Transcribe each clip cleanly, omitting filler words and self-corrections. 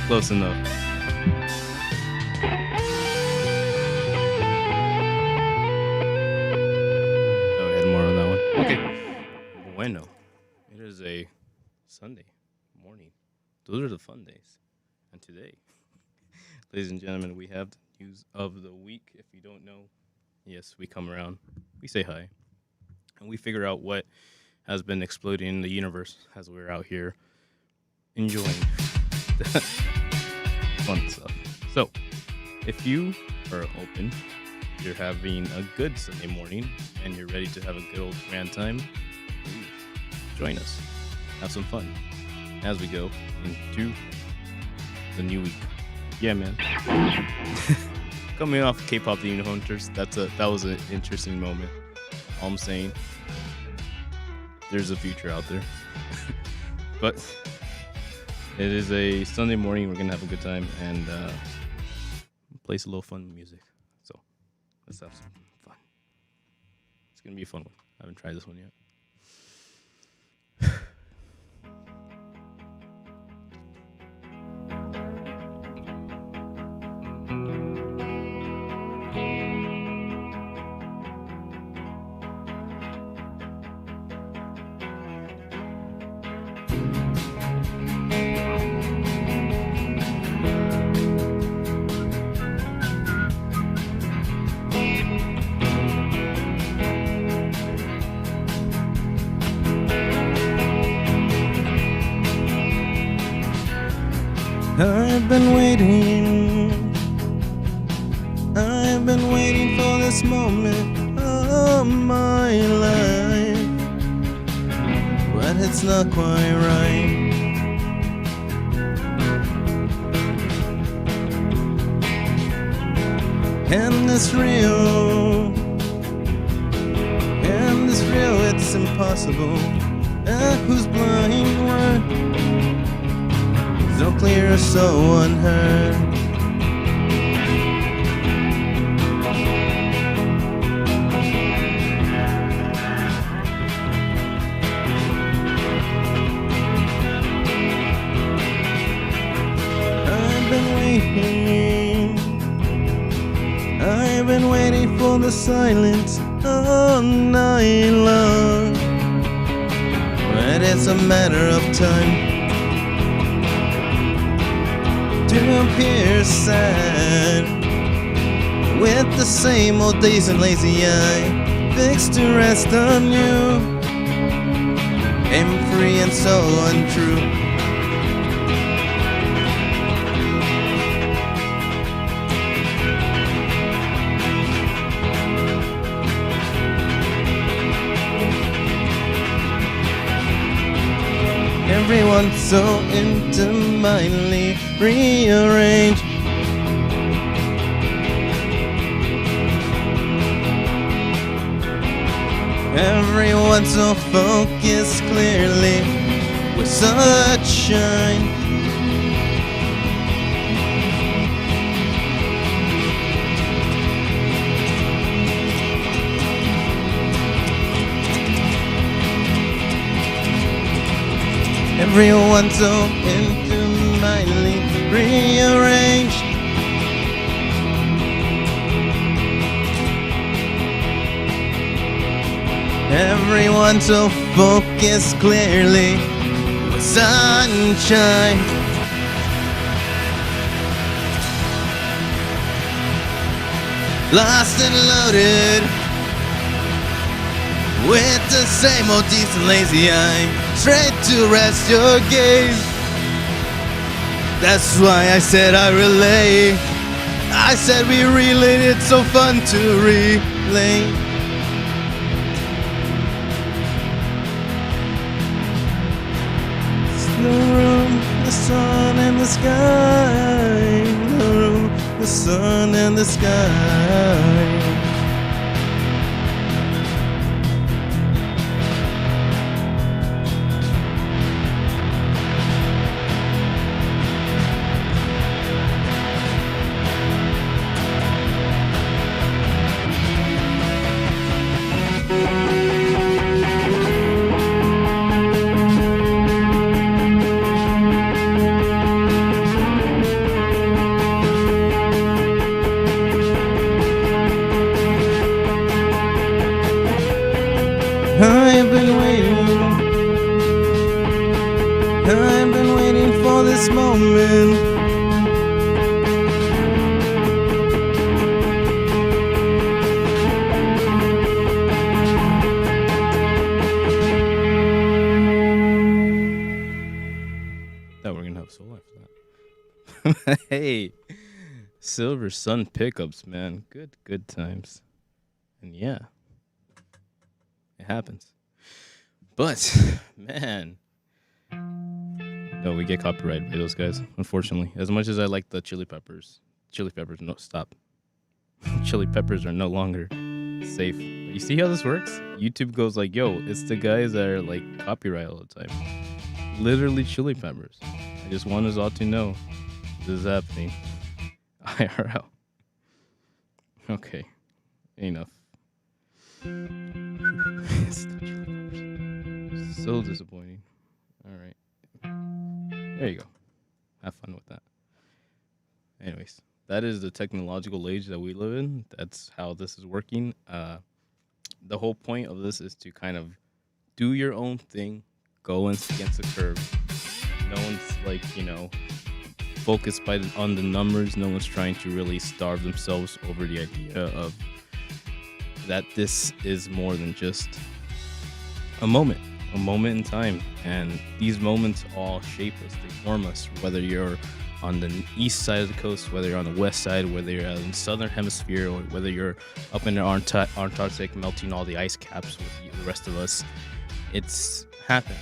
Close enough. Go ahead more on that one. Okay. Bueno. It is a Sunday morning. Those are the fun days. And today, ladies and gentlemen, we have the news of the week. If you don't know, yes, we come around, we say hi, and we figure out what has been exploding in the universe as we're out here enjoying the fun stuff. So, if you are open, you're having a good Sunday morning, and you're ready to have a good old grand time, please join us. Have some fun as we go into the new week. Yeah, man. Coming off K-pop The Unihunters, that was an interesting moment. All I'm saying, there's a future out there. But it is a Sunday morning. We're gonna have a good time and play some little fun music. So let's have some fun. It's gonna be a fun one. I haven't tried this one yet. I've been waiting for this moment all my life, but it's not quite right. And this real, it's impossible. Who's blind? What? So clear, so unheard. I've been waiting for the silence all night long, but it's a matter of time to appear sad, with the same old days and lazy eye fixed to rest on you. I'm free and so untrue. Everyone's so intimately rearranged. Everyone's so focused clearly with such shine. Everyone's so intimately rearranged. Everyone's so focused clearly with sunshine. Lost and loaded with the same old decent lazy eye, straight to rest your gaze. That's why I said I relay. I said we relate, it's so fun to relate. It's the room, the sun and the sky. The room, the sun and the sky. I've been waiting. I've been waiting for this moment. Thought we were gonna have soul after that. Hey, Silver Sun pickups, man. Good times. And yeah, it happens. But man, no, we get copyrighted by those guys, unfortunately. As much as I like the Chili Peppers, no, stop. Chili Peppers are no longer safe. You see how this works? YouTube goes like, yo, it's the guys that are like copyright all the time. Literally Chili Peppers. I just want us all to know this is happening. IRL. Okay, enough. So disappointing. All right. There you go. Have fun with that. Anyways, that is the technological age that we live in. That's how this is working. The whole point of this is to kind of do your own thing, go against the curve. No one's like, focused on the numbers. No one's trying to really starve themselves over the idea of that this is more than just a moment in time. And these moments all shape us, they form us, whether you're on the east side of the coast, whether you're on the west side, whether you're in the southern hemisphere, or whether you're up in the Antarctic melting all the ice caps with the rest of us. It's happened,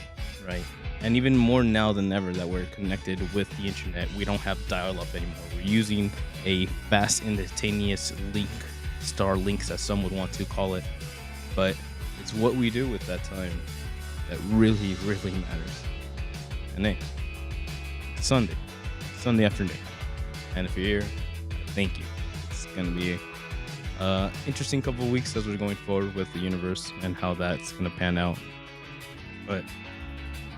right? And even more now than ever that we're connected with the internet. We don't have dial-up anymore. We're using a fast, instantaneous link, star links as some would want to call it. But it's what we do with that time that really, really matters. And hey, it's Sunday afternoon. And if you're here, thank you. It's going to be an interesting couple of weeks as we're going forward with the universe and how that's going to pan out. But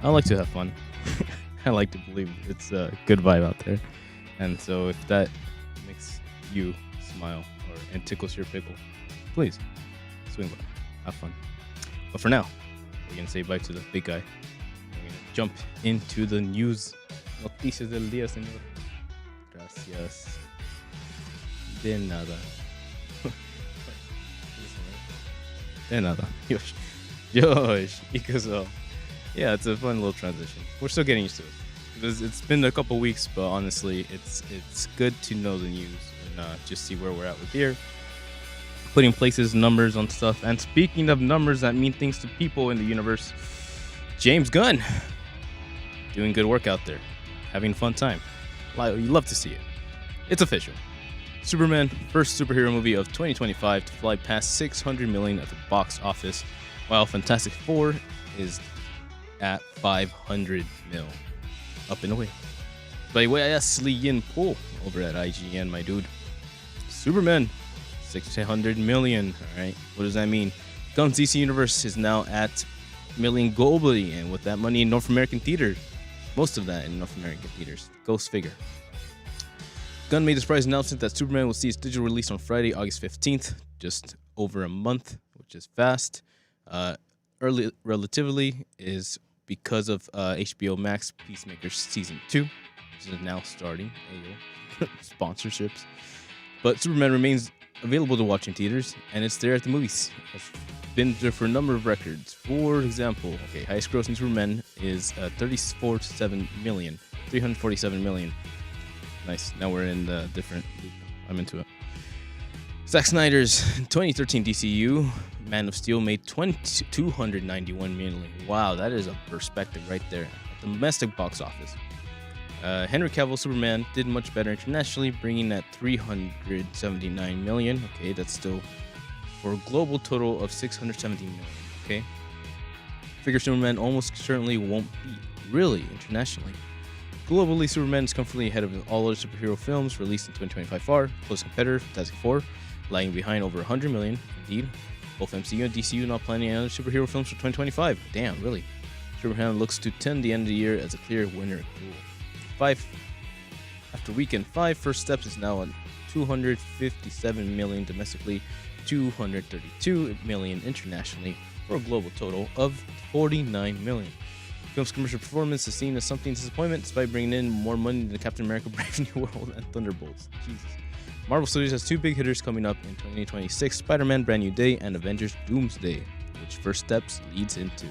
I like to have fun. I like to believe it's a good vibe out there. And so if that makes you smile and tickles your pickle, please swing by. Have fun. But for now, we're going to say bye to the big guy. We're going to jump into the news. Noticias del día, señor. Gracias. De nada. De nada. Josh. Because yeah, it's a fun little transition. We're still getting used to it. It's been a couple weeks, but honestly, it's good to know the news and just see where we're at with here. Putting places, numbers on stuff. And speaking of numbers that mean things to people in the universe, James Gunn doing good work out there, having a fun time. You love to see it. It's official. Superman, first superhero movie of 2025 to fly past 600 million at the box office, while Fantastic Four is at 500 mil. Up and away. By the way, I asked Lee Yin Po over at IGN, my dude. Superman, 600 million. Alright, what does that mean? Gunn's DC Universe is now at million globally, and with that money in North American theaters, most of that in North American theaters. Ghost figure. Gunn made the surprise announcement that Superman will see its digital release on Friday, August 15th, just over a month, which is fast. Early relatively is because of HBO Max Peacemaker Season 2, which is now starting. Sponsorships. But Superman remains available to watch in theaters, and it's there at the movies. It's been there for a number of records. For example, highest grossing Superman is 347 million. Nice. Now we're in the different loop. I'm into it. Zack Snyder's 2013 DCU, Man of Steel, made 291 million. Wow, that is a perspective right there. At the domestic box office. Henry Cavill Superman did much better internationally, bringing that 379 million. Okay, that's still for a global total of 670 million. Okay, figure Superman almost certainly won't beat really internationally. Globally, Superman is comfortably ahead of all other superhero films released in 2025 far. Close competitor, Fantastic Four, lagging behind over 100 million. Indeed, both MCU and DCU not planning any other superhero films for 2025. Damn, really? Superman looks to tend the end of the year as a clear winner. Cool. After weekend 5, First Steps is now at 257 million domestically, 232 million internationally. for a global total of 49 million. The film's commercial performance is seen as something disappointment despite bringing in more money than Captain America: Brave New World and Thunderbolts. Jesus. Marvel Studios has two big hitters coming up in 2026: Spider-Man: Brand New Day and Avengers: Doomsday, which First Steps leads into.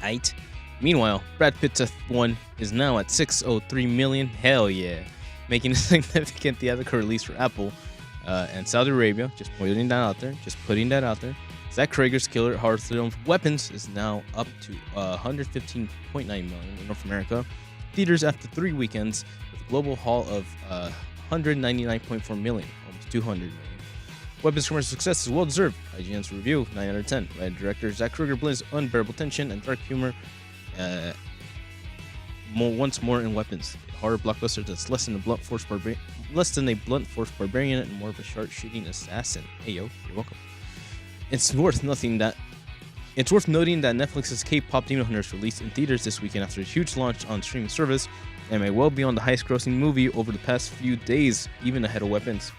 Aight. Meanwhile, Brad Pitt's F1 is now at 603 million. Hell yeah. Making a significant theatrical release for Apple and Saudi Arabia. Just putting that out there. Zach Krager's killer horror film Weapons is now up to 115.9 million in North America. Theaters after 3 weekends with a global haul of 199.4 million, almost 200 million. Weapons' commercial success is well deserved. IGN's review 9 out of 10. By director Zach Krager blends unbearable tension and dark humor once more in Weapons, a horror blockbuster that's less than a blunt force barbarian and more of a sharp-shooting assassin. Hey yo, you're welcome. It's worth noting that Netflix's K-pop Demon Hunters released in theaters this weekend after a huge launch on streaming service, and may well be on the highest-grossing movie over the past few days, even ahead of Weapons.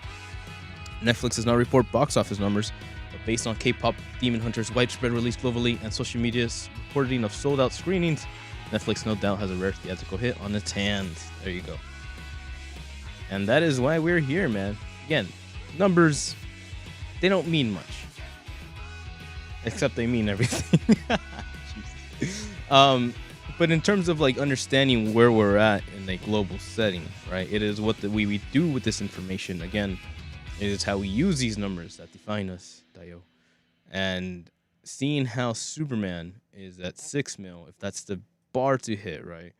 Netflix does not report box office numbers, but based on K-pop Demon Hunters' widespread release globally and social media's reporting of sold-out screenings, Netflix no doubt has a rare theatrical hit on its hands. There you go. And that is why we're here, man. Again, numbers, they don't mean much. Except they mean everything. But in terms of like understanding where we're at in a global setting, right? It is what we do with this information. Again, it is how we use these numbers that define us, Dayo. And seeing how Superman is at 6 mil, if that's the bar to hit, right?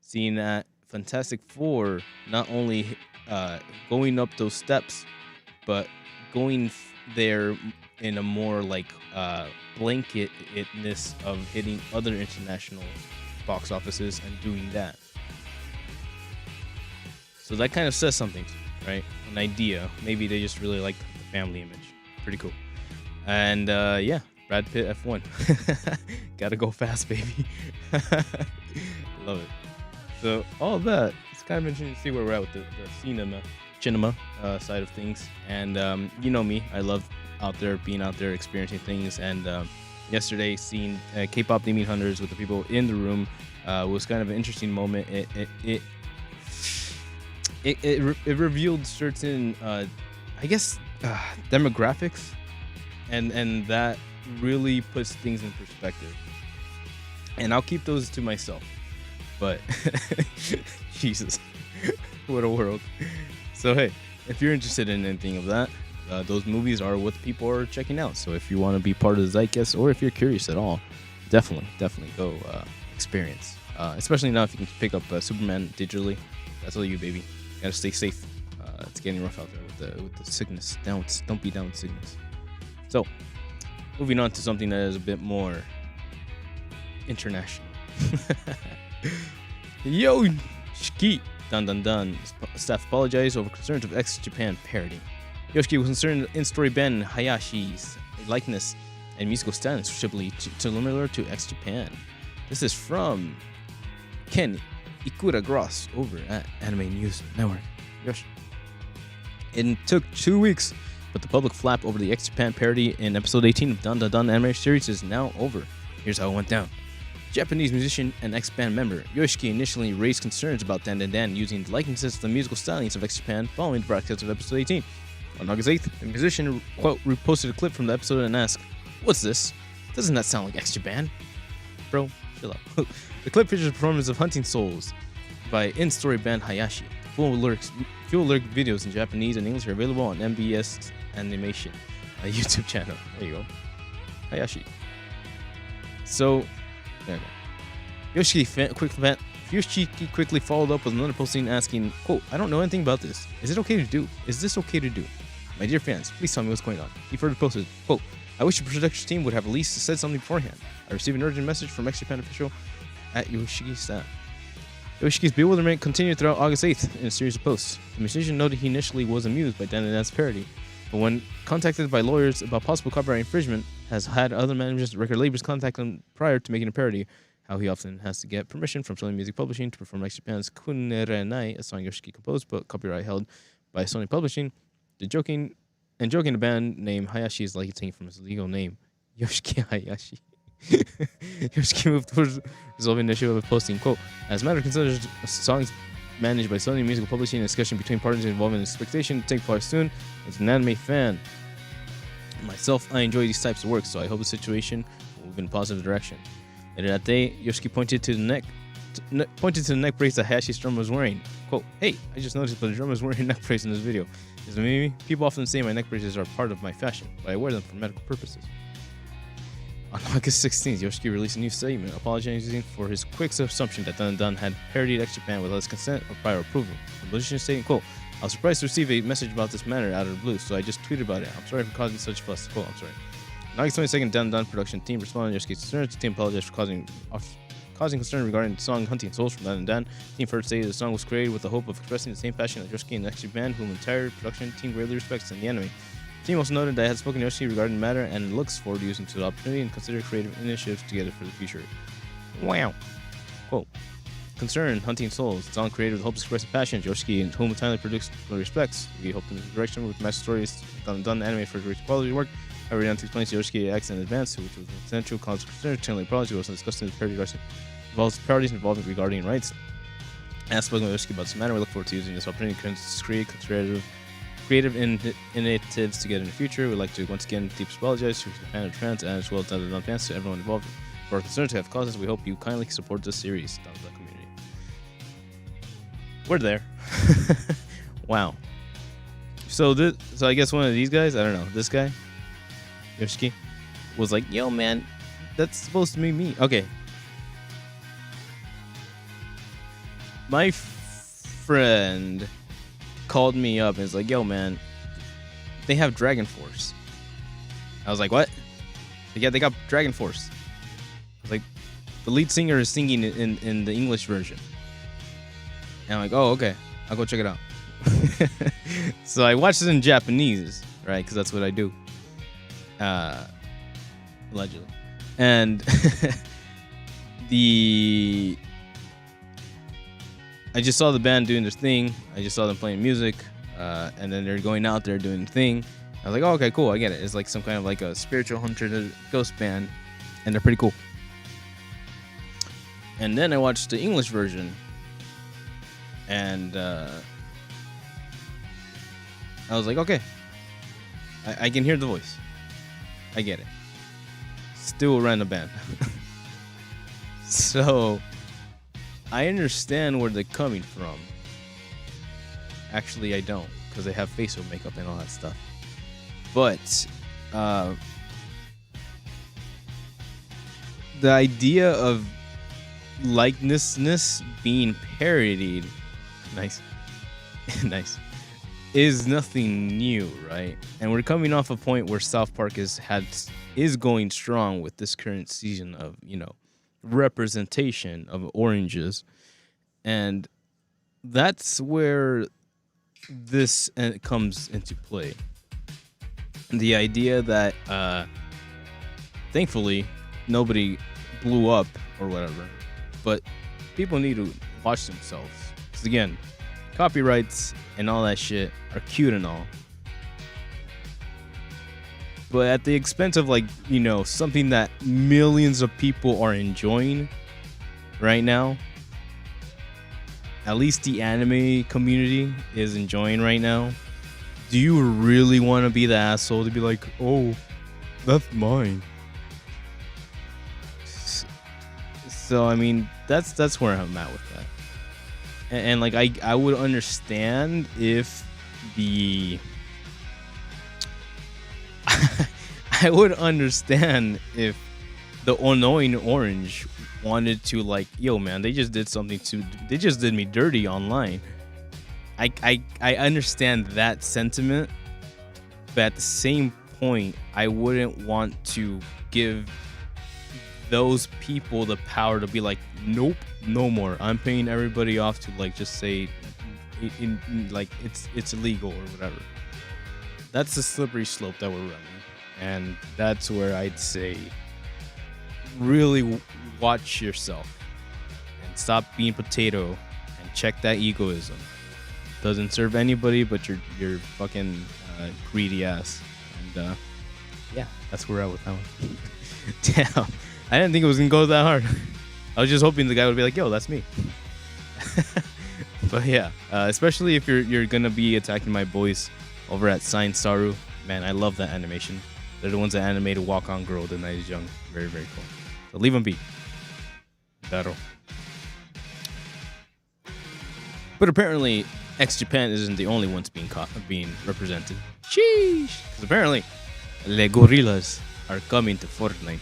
Seeing that Fantastic Four not only going up those steps, but going there in a more like blanketness of hitting other international box offices and doing that. So that kind of says something, right? An idea. Maybe they just really like the family image. Pretty cool. And yeah, Brad Pitt F1. Gotta go fast, baby. Love it. So all of that, it's kind of interesting to see where we're at with the cinema side of things. And you know me, I love being out there, experiencing things. And yesterday, seeing K-pop Demon Hunters with the people in the room was kind of an interesting moment. It revealed certain, I guess, demographics, and that really puts things in perspective. And I'll keep those to myself. But Jesus, what a world. So hey, if you're interested in anything of that, those movies are what people are checking out. So if you want to be part of the zeitgeist, or if you're curious at all, definitely go experience. Especially now if you can pick up Superman digitally. That's all you, baby. Gotta stay safe. It's getting rough out there with the sickness. Don't be down with sickness. So, moving on to something that is a bit more international. Yo, Shiki. Dun. Staff apologized over concerns of ex-Japan parody. Yoshiki was concerned in-story ban Hayashi's likeness and musical stylings specifically similar to ex-Japan. This is from Ken Ikura Gross over at Anime News Network. Yosh. It took 2 weeks, but the public flap over the ex-Japan parody in episode 18 of Dun anime series is now over. Here's how it went down. Japanese musician and ex-band member Yoshiki initially raised concerns about Dan using the likenesses to the musical stylings of ex-Japan following the broadcast of episode 18. On August 8th, the musician, quote, reposted a clip from the episode and asked, "What's this? Doesn't that sound like ex-Japan?" Bro, chill out. The clip features a performance of Hunting Souls by in-story band Hayashi. Full lyric videos in Japanese and English are available on MBS Animation, a YouTube channel. There you go. Hayashi. So, there you go. Yoshiki quickly followed up with another posting asking, quote, "I don't know anything about this. Is it okay to do? Is this okay to do? My dear fans, please tell me what's going on." He further posted, quote, "I wish the production team would have at least said something beforehand. I received an urgent message from ex-Japan official at Yoshiki's staff." Yoshiki's bewilderment continued throughout August 8th in a series of posts. The musician noted he initially was amused by Dan parody, but when contacted by lawyers about possible copyright infringement, has had other managers and record labels contact him prior to making a parody, how he often has to get permission from Sony Music Publishing to perform ex-Japan's Kunerenai, a song Yoshiki composed but copyright held by Sony Publishing. The joking the band name Hayashi is likely taken from his legal name, Yoshiki Hayashi. Yoshiki moved towards resolving the issue of posting, quote, as a matter of considered songs managed by Sony Musical Publishing, a discussion between parties involving expectation to take place soon. As an anime fan myself, I enjoy these types of work, so I hope the situation will move in a positive direction. Later that day, Yoshiki pointed to the neck brace that Hayashi's drummer was wearing. Quote, hey, I just noticed the drummer is wearing a neck brace in this video. Is it me? People often say my neck braces are part of my fashion, but I wear them for medical purposes. On August 16th, Yoshiki released a new statement apologizing for his quick assumption that Dan Dan had parodied X Japan without his consent or prior approval. The musician stating, quote, I was surprised to receive a message about this matter out of the blue, so I just tweeted about it. I'm sorry for causing such fuss. Quote, I'm sorry. On August 22nd, Dan Dan production team responded to Yoshiki's concerns. The team apologized for causing concern regarding the song Hunting Souls from Dan Dan. The team first stated the song was created with the hope of expressing the same passion that Yoshiki and X Japan, whom the entire production team greatly respects in the anime. The team also noted that I had spoken to Yoshiki regarding the matter and looks forward to using the opportunity and consider creative initiatives together for the future. Wow. Quote, concern Hunting Souls. The song created with hope to express passion. Yoshiki, and whom entirely produced respects. We hope to move in the direction with master stories done anime for great quality work. I already to explain to Yoshiki X in advance, which was an essential cause of concern. Generally, apology was discussed in the parody direction. Involves parodies involving regarding rights. I have spoken with Yoshiki about this matter. We look forward to using this opportunity to create creative initiatives together in the future. We'd like to once again deeply apologize to the fans and as well as other fans to everyone involved. For our concerns to have causes, we hope you kindly support this series. Down to the community. We're there. Wow. So I guess one of these guys, I don't know, this guy, Yoshiki, was like, yo man, that's supposed to be me. Okay. My friend called me up and was like, yo man, they have Dragon Force. I was like, what? Yeah, they got Dragon Force. I was like, the lead singer is singing in the English version. And I'm like, oh, okay, I'll go check it out. So I watched it in Japanese, right? Because that's what I do. Allegedly. And I just saw the band doing their thing. I just saw them playing music. And then they're going out there doing the thing. I was like, oh, okay, cool. I get it. It's like some kind of like a spiritual hunter ghost band. And they're pretty cool. And then I watched the English version. And I was like, okay. I can hear the voice. I get it. Still a random band. So I understand where they're coming from. Actually, I don't, because they have facial makeup and all that stuff. But the idea of likenessness being parodied, nice, is nothing new, right? And we're coming off a point where South Park is going strong with this current season of, representation of oranges, and that's where this comes into play. The idea that thankfully nobody blew up or whatever, but people need to watch themselves, because again, copyrights and all that shit are cute and all, but at the expense of something that millions of people are enjoying right now, at least the anime community is enjoying right now. Do you really want to be the asshole to be like, oh, that's mine? So I mean, that's where I'm at with that. And I would understand if I would understand if the annoying orange wanted to yo man, they just did me dirty online. I understand that sentiment, but at the same point, I wouldn't want to give those people the power to be like, nope, no more. I'm paying everybody off to just say it's illegal or whatever. That's the slippery slope that we're running, and that's where I'd say really watch yourself and stop being potato and check that egoism. Doesn't serve anybody but your fucking greedy ass. And yeah, that's where I was that one. Damn, I didn't think it was gonna go that hard. I was just hoping the guy would be like, "Yo, that's me." But yeah, especially if you're gonna be attacking my boys over at Science Saru. Man, I love that animation. They're the ones that animated Walk On Girl, The Night Is Young. Very, very cool. So leave them be. Battle. But apparently, X Japan isn't the only ones being represented. Sheesh! Because apparently, Le Gorillas are coming to Fortnite.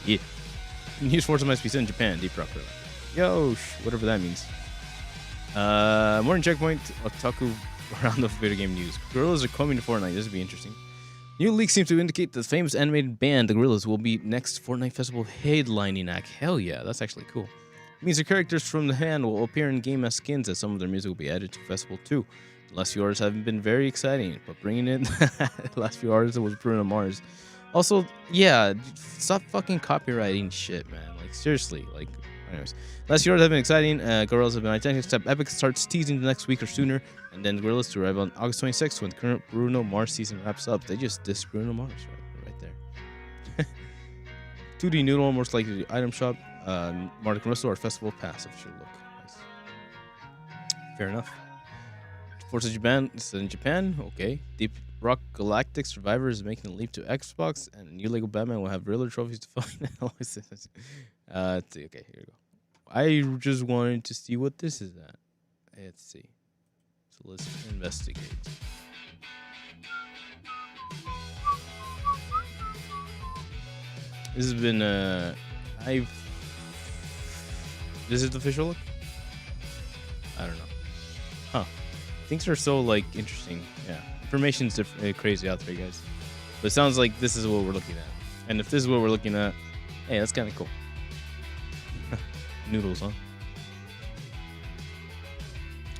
Yeah. News Forza must be sent in Japan. Deep Rock. Yo, whatever that means. Morning checkpoint. Otaku round of video game news. Gorillas are coming to Fortnite. This would be interesting. New leaks seem to indicate the famous animated band, the Gorillas, will be next Fortnite Festival headlining act. Hell yeah, that's actually cool. It means the characters from the band will appear in game as skins, as some of their music will be added to Festival too. The last few hours have been very exciting, but bringing in the last few hours was Bruno Mars. Also, yeah, stop fucking copywriting shit, man. Like, seriously. Like, anyways. Last few hours have been exciting. Gorillas have been identical, except Epic starts teasing the next week or sooner, and then Gorillas to arrive on August 26th when the current Bruno Mars season wraps up. They just dissed Bruno Mars right there. 2D Noodle, most likely the item shop. Martin Russell, our festival pass, official look. Nice. Fair enough. Forza Japan, this is in Japan. Okay. Deep Rock Galactic Survivor is making a leap to Xbox, and a new Lego Batman will have realer trophies to find. Okay, here we go. I just wanted to see what this is at. Let's see. So let's investigate. This has been This is the official look? I don't know. Huh. Things are so like interesting. Yeah. Information's crazy out there, guys. But it sounds like this is what we're looking at. And if this is what we're looking at, hey, that's kind of cool. Noodles, huh?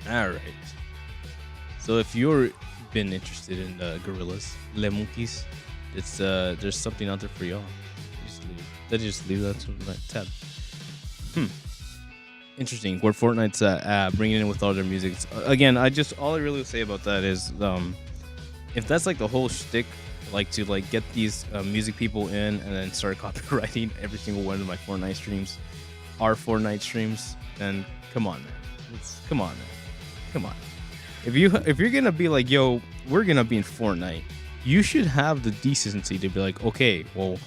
Alright. So if you've been interested in gorillas, le monkeys, it's there's something out there for y'all. Just leave that to that tab. Interesting. Where Fortnite's bringing in with all their music. Again, all I really would say about that is, if that's like the whole shtick, like to like get these music people in and then start copywriting every single one of my Fortnite streams, our Fortnite streams, then come on, man. Come on, man. Come on. If you're gonna be like, yo, we're gonna be in Fortnite, you should have the decency to be like, okay, well,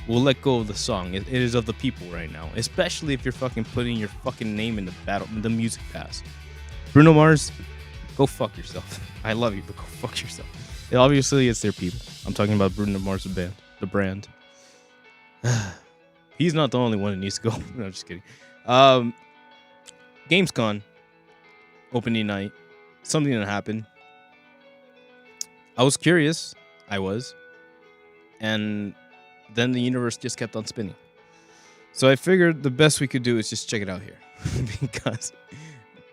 we'll let go of the song. It is of the people right now. Especially if you're fucking putting your fucking name in the music pass. Bruno Mars, go fuck yourself. I love you, but go fuck yourself. Obviously, it's their people. I'm talking about Bruno Mars, the brand. He's not the only one that needs to go. No, I'm just kidding. Gamescom, opening night. Something that happened. I was curious. And then the universe just kept on spinning. So I figured the best we could do is just check it out here. Because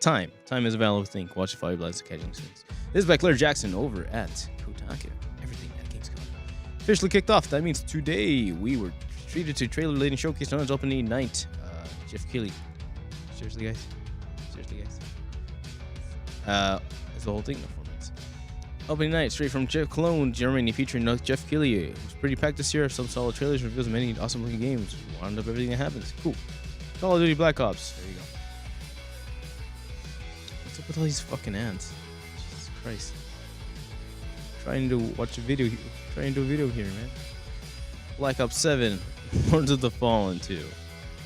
time is a valuable thing. Watch the fire blast of catching things. This is by Claire Jackson over at Kotaku. Everything at Gamescom officially kicked off. That means today we were treated to trailer-laden showcase on opening night. Jeff Keighley. Seriously, guys? It's the whole thing. Opening night, straight from Cologne, Germany, featuring Jeff Keighley. It was pretty packed this year. Some solid trailers, reveals, many awesome looking games. Wound up everything that happens. Cool. Call of Duty Black Ops. There you go. What's up with all these fucking ants? Jesus Christ. Trying to watch a video. Trying to do a video here, man. Black Ops 7. Lords of the Fallen 2.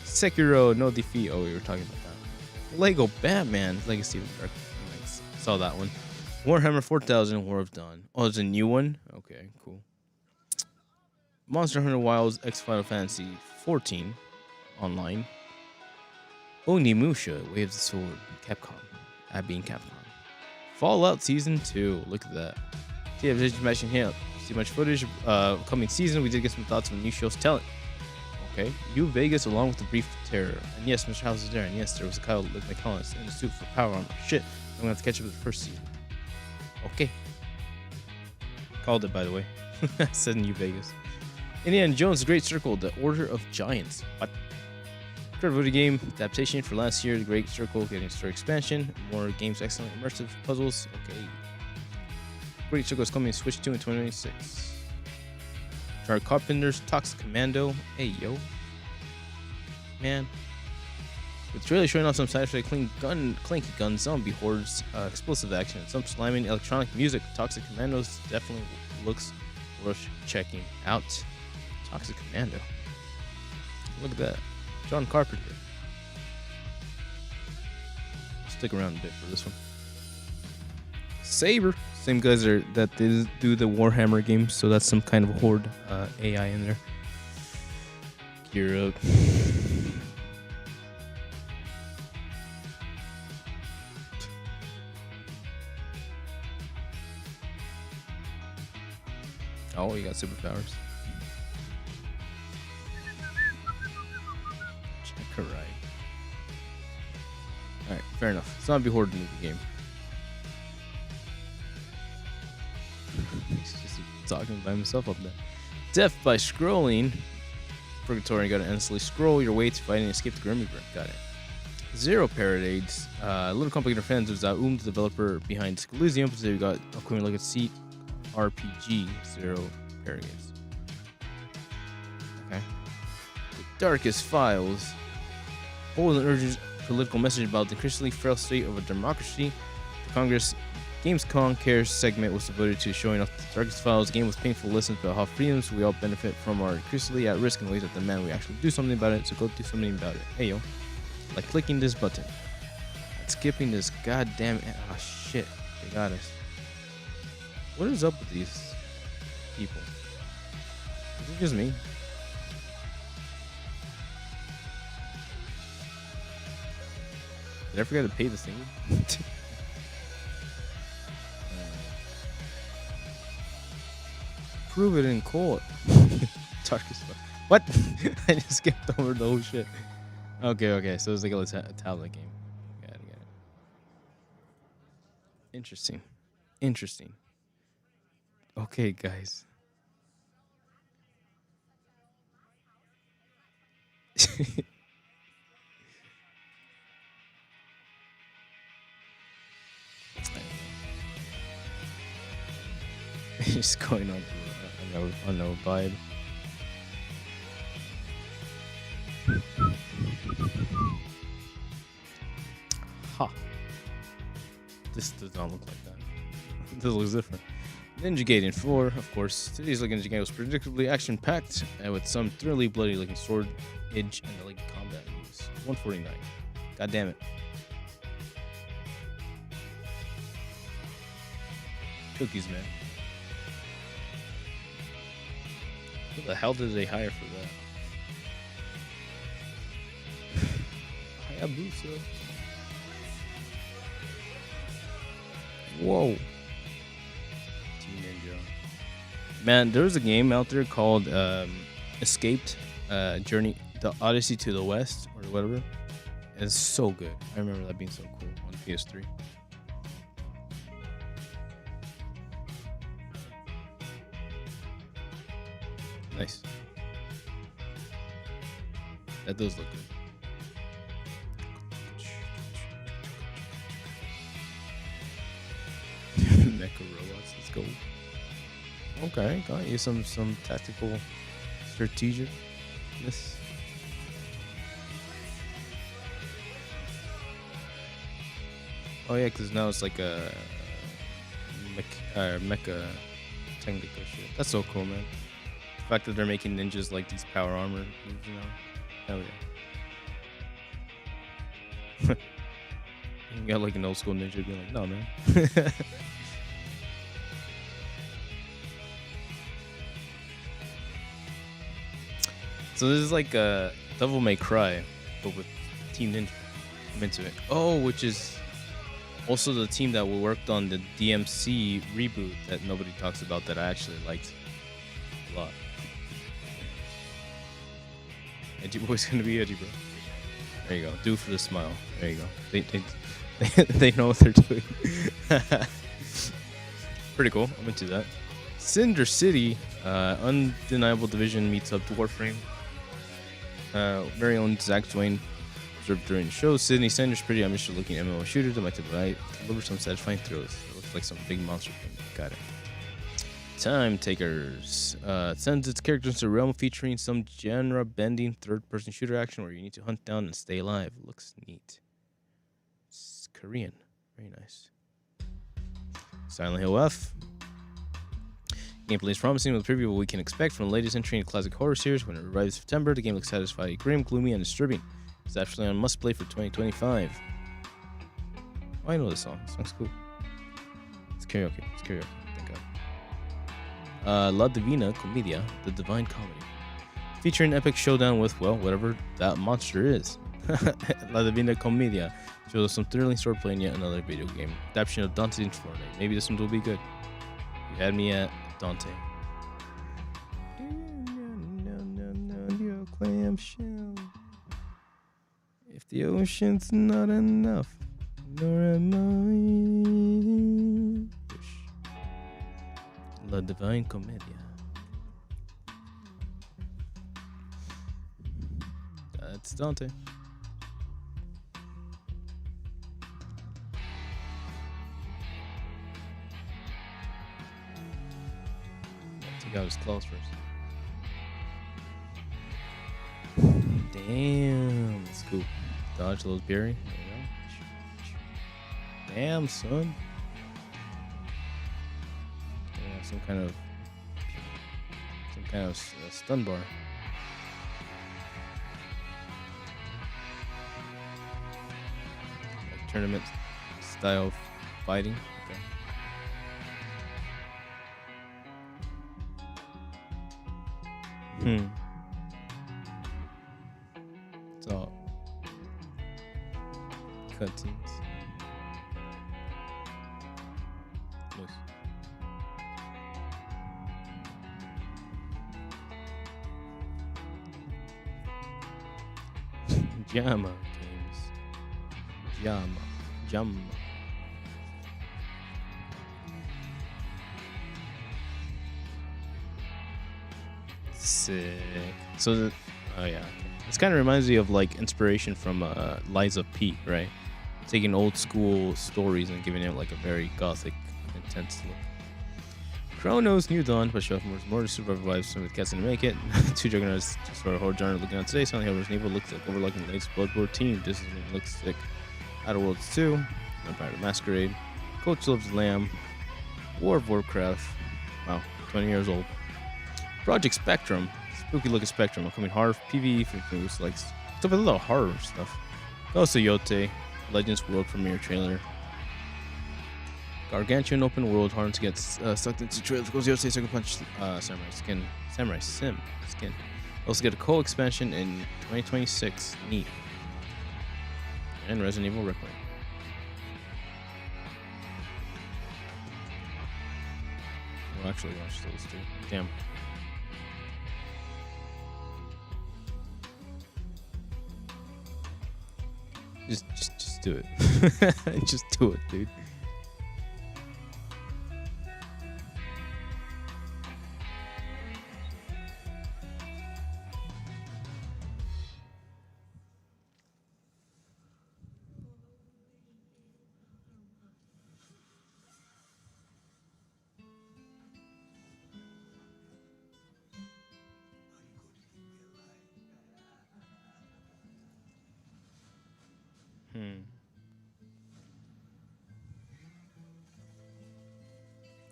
Sekiro, No Defeat. Oh, we were talking about that. Lego Batman. Legacy of Dark. Nice. Saw that one. Warhammer 4000, War of Dawn. Oh, there's a new one? Okay, cool. Monster Hunter Wilds X Final Fantasy 14 online. Onimusha, Way of the Sword, Capcom. Being Capcom. Fallout Season 2, look at that. See, I've just mentioned here. See much footage coming season. We did get some thoughts on the new show's talent. Okay, New Vegas along with the Brief Terror. And yes, Mr. House is there. And yes, there was a Kyle McCollum in the suit for power armor. Shit, I'm gonna have to catch up with the first season. Okay. Called it, by the way. I said New Vegas. Indiana Jones' Great Circle, The Order of Giants. What? Incredible video game adaptation for last year. The Great Circle getting story expansion. More games, excellent immersive puzzles. Okay. Great Circle is coming to Switch 2 in 2026. Dark Carpenters, Toxic Commando. Hey, yo. Man. With trailer showing off some satisfying clanky guns, zombie hordes, explosive action, and some slamming electronic music, Toxic Commandos definitely looks worth checking out. Toxic Commando. Look at that. John Carpenter. Stick around a bit for this one. Saber. Same guys that do the Warhammer games, so that's some kind of horde AI in there. Gear up. Oh, you got superpowers. Check her right. Alright, fair enough. Zombie Horde movie game. He's just talking by himself up there. Death by scrolling. Purgatory, you gotta endlessly scroll your way to fight and escape the Grim Reaper. Got it. Zero Parades. A little complicated fans of the developer behind Skelysium. So we got Ookami Legacy RPG. Zero Parades. Okay. The Darkest Files. Bold and urgent political message about the increasingly frail state of a democracy. The Congress Gamescom Cares segment was devoted to showing off the Darkest Files game with painful lessons about how freedoms we all benefit from are increasingly at risk in ways that demand we actually do something about it, so go do something about it. Hey yo. Like clicking this button. Skipping this goddamn... Oh shit. They got us. What is up with these people? Is it just me? Did I forget to pay this thing? Prove it in court. Darkest Files. What? I just skipped over the whole shit. Okay. So it's like a tablet game. Got it. Interesting. Okay, guys. Just going on no vibe. Ha. This does not look like that. This looks different. Ninja Gaiden 4, of course. Today's Ninja Gaiden was predictably action-packed with some thoroughly bloody-looking sword, edge, and the combat moves. 149. God damn it. Cookies, man. Who the hell did they hire for that? Hayabusa. Whoa. Ninja. Man, there's a game out there called Escaped Journey, the Odyssey to the West, or whatever. It's so good. I remember that being so cool on PS3. Nice. That does look good. Mecha robots, let's go. Okay, got you some tactical strategicness. Oh yeah, because now it's like a mecha technical shit. That's so cool, man. The fact that they're making ninjas like these power armor moves now. Hell yeah. You got like an old school ninja being like, no man. So this is like a Devil May Cry, but with Team Ninja. I'm into it. Oh, which is also the team that worked on the DMC reboot that nobody talks about that I actually liked a lot. Edgy boy's gonna be edgy, bro. There you go. Do for the smile. There you go. They know what they're doing. Pretty cool. I'm into that. Cinder City, Undeniable Division meets up to Warframe. Very own Zach Twain observed during the show. Sydney Sanders, pretty ambitious looking MMO shooter that might deliver some satisfying thrills. It looks like some big monster thing. Got it. Time Takers sends its characters to a realm featuring some genre-bending third-person shooter action where you need to hunt down and stay alive. Looks neat. It's Korean. Very nice. Silent Hill F. Gameplay is promising with a preview of what we can expect from the latest entry in the classic horror series. When it arrives in September, the game looks satisfying, grim, gloomy, and disturbing. It's actually on must-play for 2025. Oh, I know this song. This song's cool. It's karaoke. Thank God. La Divina Commedia, the Divine Comedy. Featuring an epic showdown with, well, whatever that monster is. La Divina Commedia shows us some thrilling swordplay in yet another video game. Adaptation of Dante's Inferno. Maybe this one will be good. You had me at Dante. If the ocean's not enough, nor am I. La Divine Commedia. That's Dante. Take out his claws first. Damn, that's cool. Dodge those berry. There you go. Damn, son. Yeah, some kind of stun bar. Like tournament style fighting. Okay. It's all cutscenes. Nice. Jama games. Jama. Sick. So, oh yeah. This kind of reminds me of like inspiration from Lies of P, right? Taking old school stories and giving it like a very gothic, intense look. Chronos New Dawn, but Shuffle more to survive lives with cats and make it. Two juggernauts for a horror genre looking at today. Silent Hill Resident Evil looks like overlooking the latest Bloodborne team. This is looks sick. Outer Worlds 2, Vampire the Masquerade, Coach Loves Lamb, War of Warcraft. Wow, 20 years old. Project Spectrum, spooky looking Spectrum, upcoming horror PvE for who's like stuff with a little horror stuff. Ghost of Yote, Legends World premiere trailer. Gargantuan open world, hard to get sucked into trailers. Ghost of Yote, Second Punch, Samurai Sim skin. Also get a co-expansion in 2026. Neat. And Resident Evil Requiem. We'll actually watch those two. Damn. Just do it. Just do it, dude.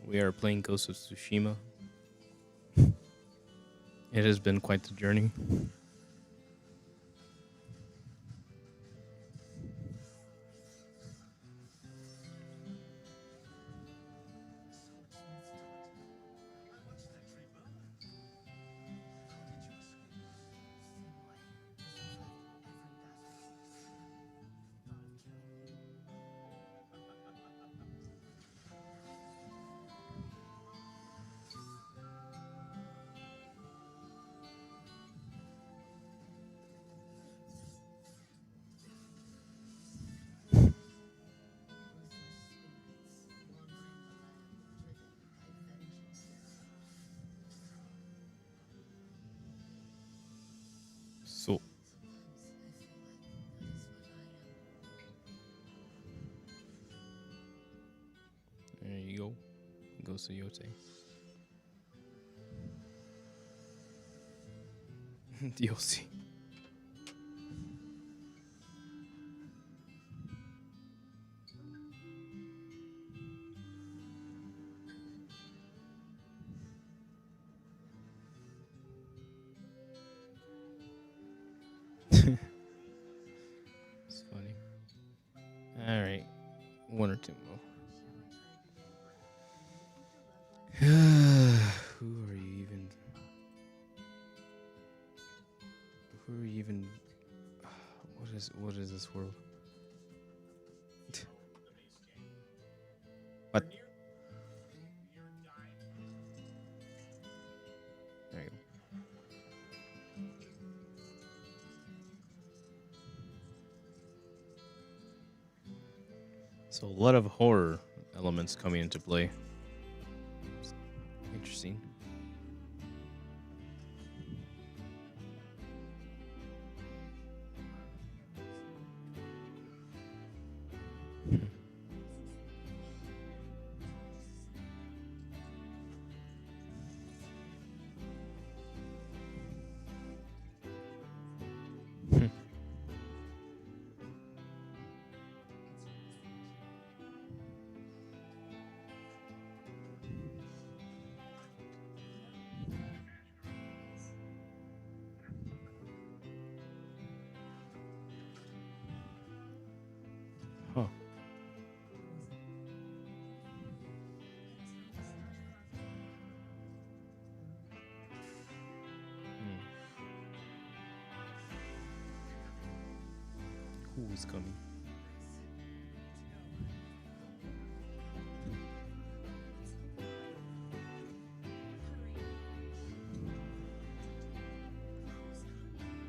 We are playing Ghost of Tsushima. It has been quite the journey. So there you go. Ghost of Yote. DLC. It's funny. All right, one or two more. Who are you even? Who are you even? What is this world? What? There you go. So a lot of horror elements coming into play. Interesting. Huh. Who is coming?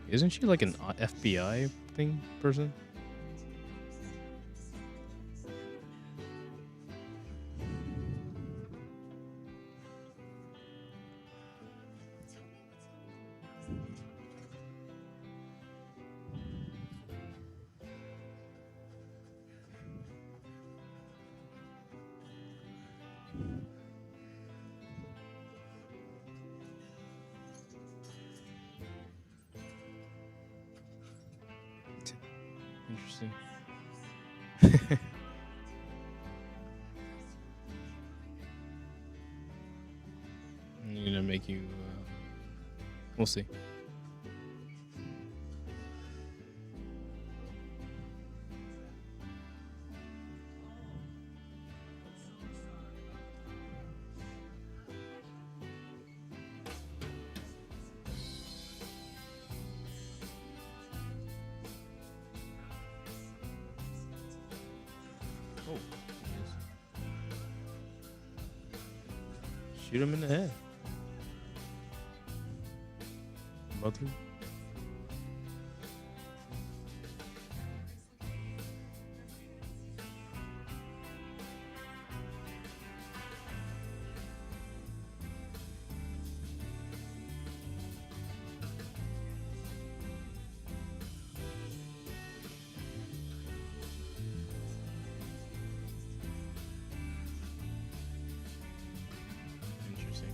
Isn't she like an FBI thing person? Interesting. I'm gonna make you. We'll see. Oh. Shoot him in the head. Brother. Interesting.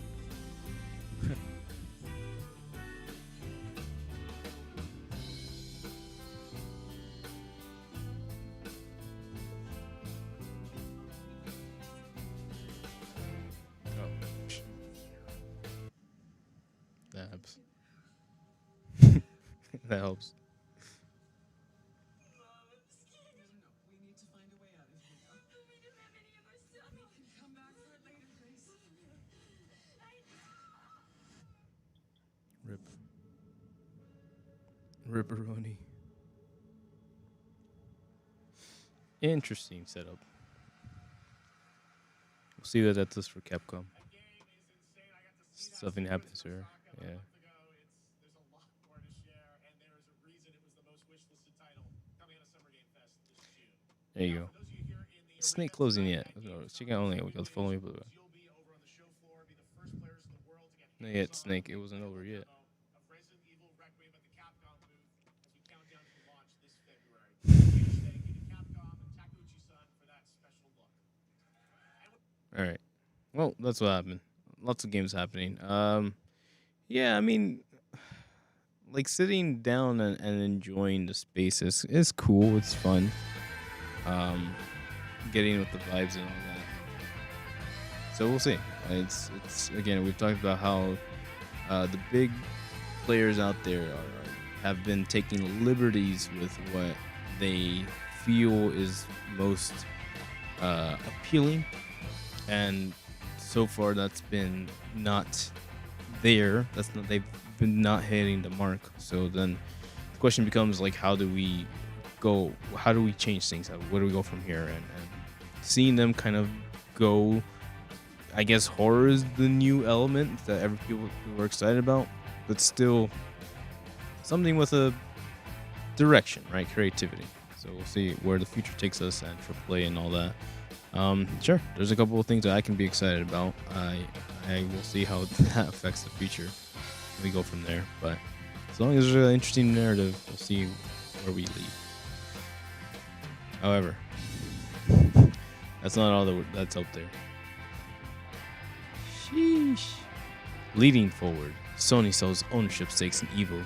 Oh. That helps. That helps. Rip. Ripperoni. Interesting setup. We'll see that that's just for Capcom. Something happens here. Yeah. There you go. Snake closing yet? No, she can only go follow me, but not yet. Snake, it wasn't over yet. All right. Well, that's what happened. Lots of games happening. Yeah, I mean, like sitting down and enjoying the space is cool. It's fun. Um, Getting with the vibes and all that. So we'll see. It's again, we've talked about how the big players out there have been taking liberties with what they feel is most appealing, and so far that's been not there. That's not They've been not hitting the mark. So then the question becomes like, how do we go? How do we change things? Where do we go from here? And seeing them kind of go, I guess horror is the new element that every people were excited about, but still something with a direction, right? Creativity. So we'll see where the future takes us and for play and all that. Sure, there's a couple of things that I can be excited about. I will see how that affects the future. We go from there, but as long as there's an interesting narrative, we'll see where we lead. However, that's not all that's out there. Sheesh. Leading forward, Sony sells ownership stakes in Evo.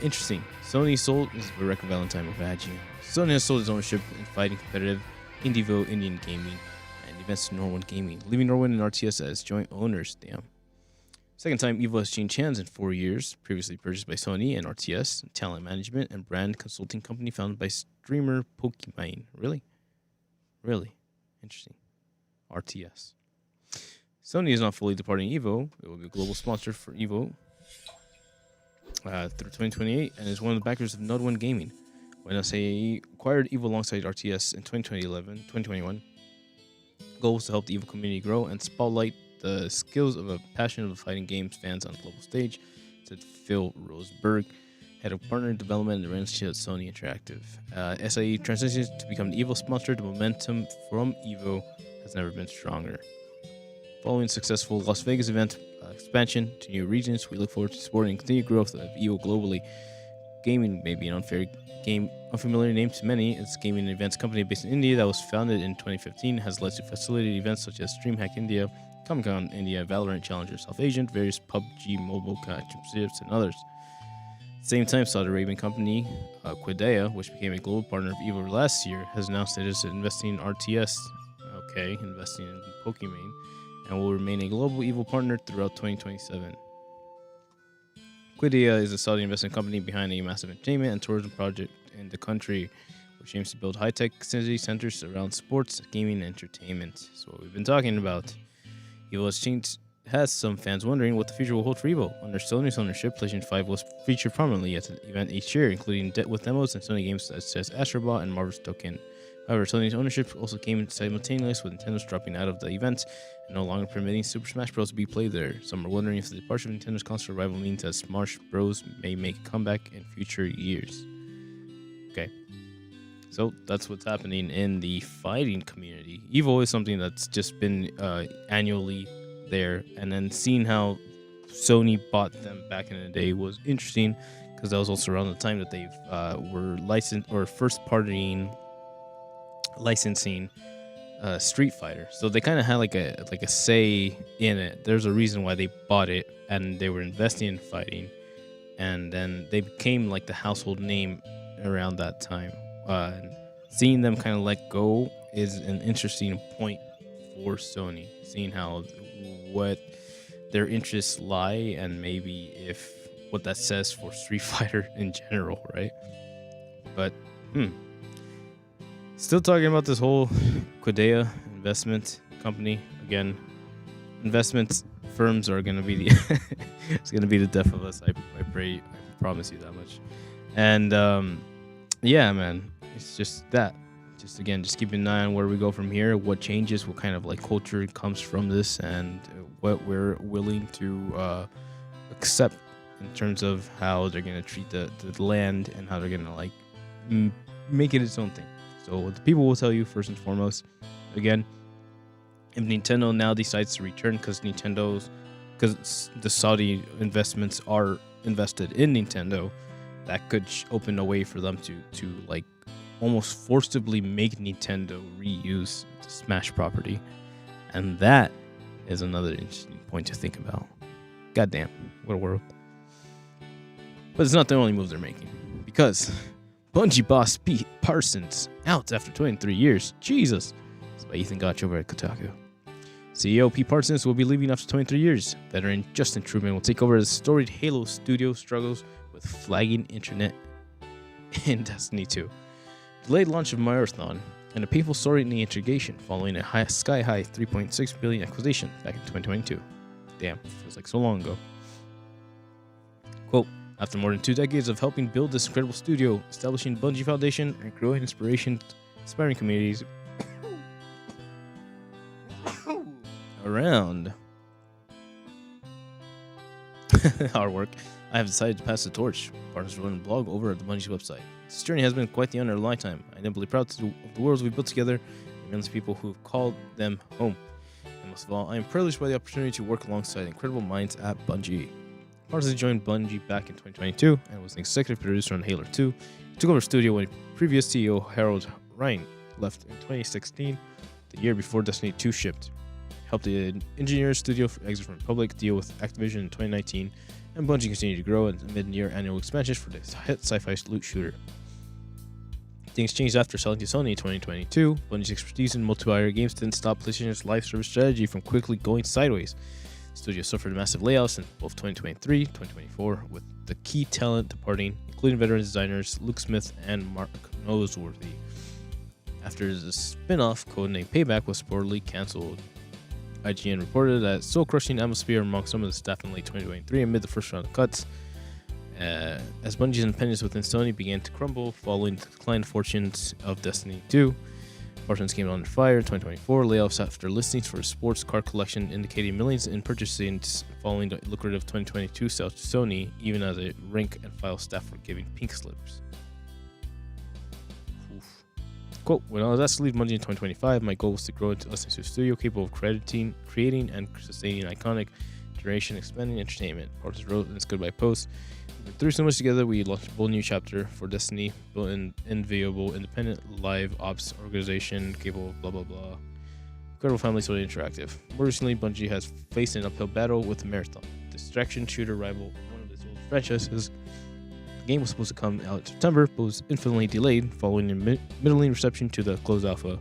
Interesting. Sony sold, this is Rebecca Valentine with Vaggie. Sony has sold its ownership in fighting competitive Indievo Indian Gaming and events to Norwin Gaming, leaving Norwin and RTS as joint owners. Damn. Second time Evo has changed hands in 4 years, previously purchased by Sony and RTS, talent management and brand consulting company founded by streamer Pokimane. Really? Interesting. RTS. Sony is not fully departing Evo. It will be a global sponsor for Evo through 2028 and is one of the backers of Nodewin Gaming. When SAE acquired Evo alongside RTS in 2021, goal was to help the Evo community grow and spotlight the skills of a passionate of fighting games fans on the global stage, said Phil Roseberg, head of partner development and relationship at Sony Interactive. SAE transitions to become the Evo sponsor. The momentum from Evo has never been stronger. Following successful Las Vegas event expansion to new regions, we look forward to supporting continued growth of Evo globally. Gaming may be an unfamiliar name to many. It's a gaming events company based in India that was founded in 2015, has led to facilitated events such as DreamHack India, Comic-Con India, Valorant Challenger South Asian, various PUBG mobile championships, and others. At the same time, Saudi Arabian company Quidea, which became a global partner of Evo last year, has announced it is investing in RTS, investing in Pokimane, and will remain a global Evo partner throughout 2027. Quidea is a Saudi investment company behind a massive entertainment and tourism project in the country, which aims to build high-tech city centers around sports, gaming, and entertainment. So what we've been talking about. Evo has some fans wondering what the future will hold for Evo. Under Sony's ownership, PlayStation 5 was featured prominently at the event each year, including with demos and Sony games such as Astrobot and Marvel's Token. However, Sony's ownership also came simultaneously with Nintendo's dropping out of the event and no longer permitting Super Smash Bros. To be played there. Some are wondering if the departure of Nintendo's console rival means that Smash Bros. May make a comeback in future years. Okay. So that's what's happening in the fighting community. Evo is something that's just been annually there, and then seeing how Sony bought them back in the day was interesting because that was also around the time that they were licensed or first partying licensing Street Fighter. So they kind of had like a say in it. There's a reason why they bought it, and they were investing in fighting, and then they became like the household name around that time. And seeing them kind of let go is an interesting point for Sony, seeing how what their interests lie and maybe if what that says for Street Fighter in general, right? But still talking about this whole Quidea investment company again. Investment firms are gonna be the it's gonna be the death of us. I pray, I promise you that much. And yeah, man, it's just that. Just again, just keep an eye on where we go from here, what changes, what kind of like culture comes from this, and what we're willing to accept in terms of how they're gonna treat the land and how they're gonna like make it its own thing. So the people will tell you first and foremost. Again, if Nintendo now decides to return because the Saudi investments are invested in Nintendo, that could open a way for them to like almost forcibly make Nintendo reuse the Smash property, and that is another interesting point to think about. Goddamn, what a world! But it's not the only move they're making, because Bungie boss Pete Parsons out after 23 years. Jesus. It's by Ethan Gotch over at Kotaku. CEO Pete Parsons will be leaving after 23 years. Veteran Justin Truman will take over as storied Halo studio struggles with flagging internet in Destiny 2. Delayed launch of Marathon, and a painful story in the integration following a sky-high $3.6 billion acquisition back in 2022. Damn, feels like so long ago. Quote, after more than 2 decades of helping build this incredible studio, establishing Bungie Foundation, and growing inspiring communities around our work, I have decided to pass the torch. Partners run a blog over at the Bungie's website. This journey has been quite the honor of a lifetime. I am deeply proud of the worlds we've built together and millions of people who have called them home. And most of all, I am privileged by the opportunity to work alongside incredible minds at Bungie. Parsons joined Bungie back in 2022 and was an executive producer on Halo 2. He took over studio when previous CEO Harold Ryan left in 2016, the year before Destiny 2 shipped. Helped the engineers studio exit from Republic deal with Activision in 2019, and Bungie continued to grow amid near annual expansions for the hit sci-fi loot shooter. Things changed after selling to Sony in 2022. Bungie's expertise in multiplayer games didn't stop PlayStation's live service strategy from quickly going sideways. The studio suffered massive layoffs in both 2023 and 2024, with the key talent departing, including veteran designers Luke Smith and Mark Noseworthy. After the spin-off, codenamed Payback, was reportedly cancelled. IGN reported that soul-crushing atmosphere among some of the staff in late 2023 amid the first round of cuts, as Bungie's independence within Sony began to crumble following the declined fortunes of Destiny 2. Parsons came under fire in 2024, layoffs after listings for a sports car collection indicating millions in purchases following the lucrative 2022 sale to Sony, even as a rank and file staff were giving pink slips. Quote, when I was asked to leave Bungie in 2025, my goal was to grow into a studio capable of creating and sustaining iconic, duration expanding entertainment. Parsons wrote in his goodbye post, "We threw so much together, we launched a bold new chapter for Destiny, built an enviable, independent, live ops organization capable of blah blah blah. Incredible family, so interactive." More recently, Bungie has faced an uphill battle with Marathon, distraction shooter rival, one of its old franchises. The game was supposed to come out in September, but was infinitely delayed following a middling reception to the closed alpha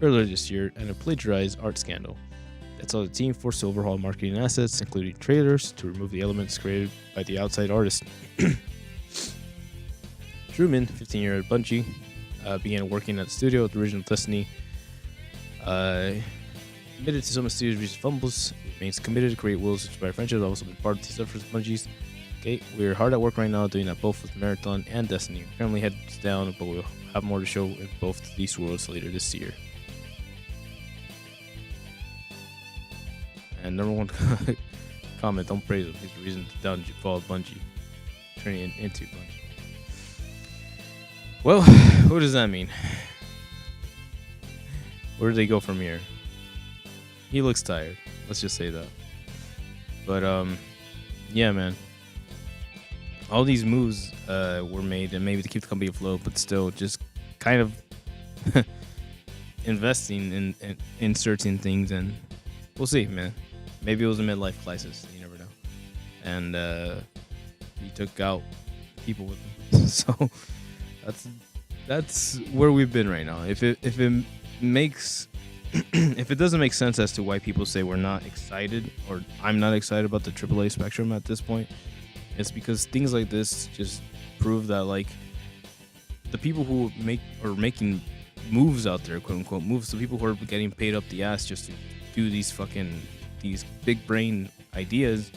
earlier this year and a plagiarized art scandal. That saw the team forced to overhaul marketing assets, including trailers, to remove the elements created by the outside artist. Truman, 15-year at Bungie, began working at the studio at the original Destiny. Admitted to some of the studio's recent fumbles, remains committed to create worlds inspired franchise. I've also been part of these efforts at Bungie's. Okay, we're hard at work right now doing that both with Marathon and Destiny. We're currently heads down, but we'll have more to show in both these worlds later this year. And number one comment, don't praise him. He's the reason to downfall Bungie, turning it into Bungie. Well, what does that mean? Where do they go from here? He looks tired. Let's just say that. But yeah, man. All these moves were made, and maybe to keep the company afloat, but still, just kind of investing in certain things, and we'll see, man. Maybe it was a midlife crisis. You never know. And he took out people with him. So that's where we've been right now. If it makes if it doesn't make sense as to why people say we're not excited, or I'm not excited about the AAA spectrum at this point, it's because things like this just prove that, like, the people who are making moves out there, quote unquote moves, the people who are getting paid up the ass just to do these big brain ideas,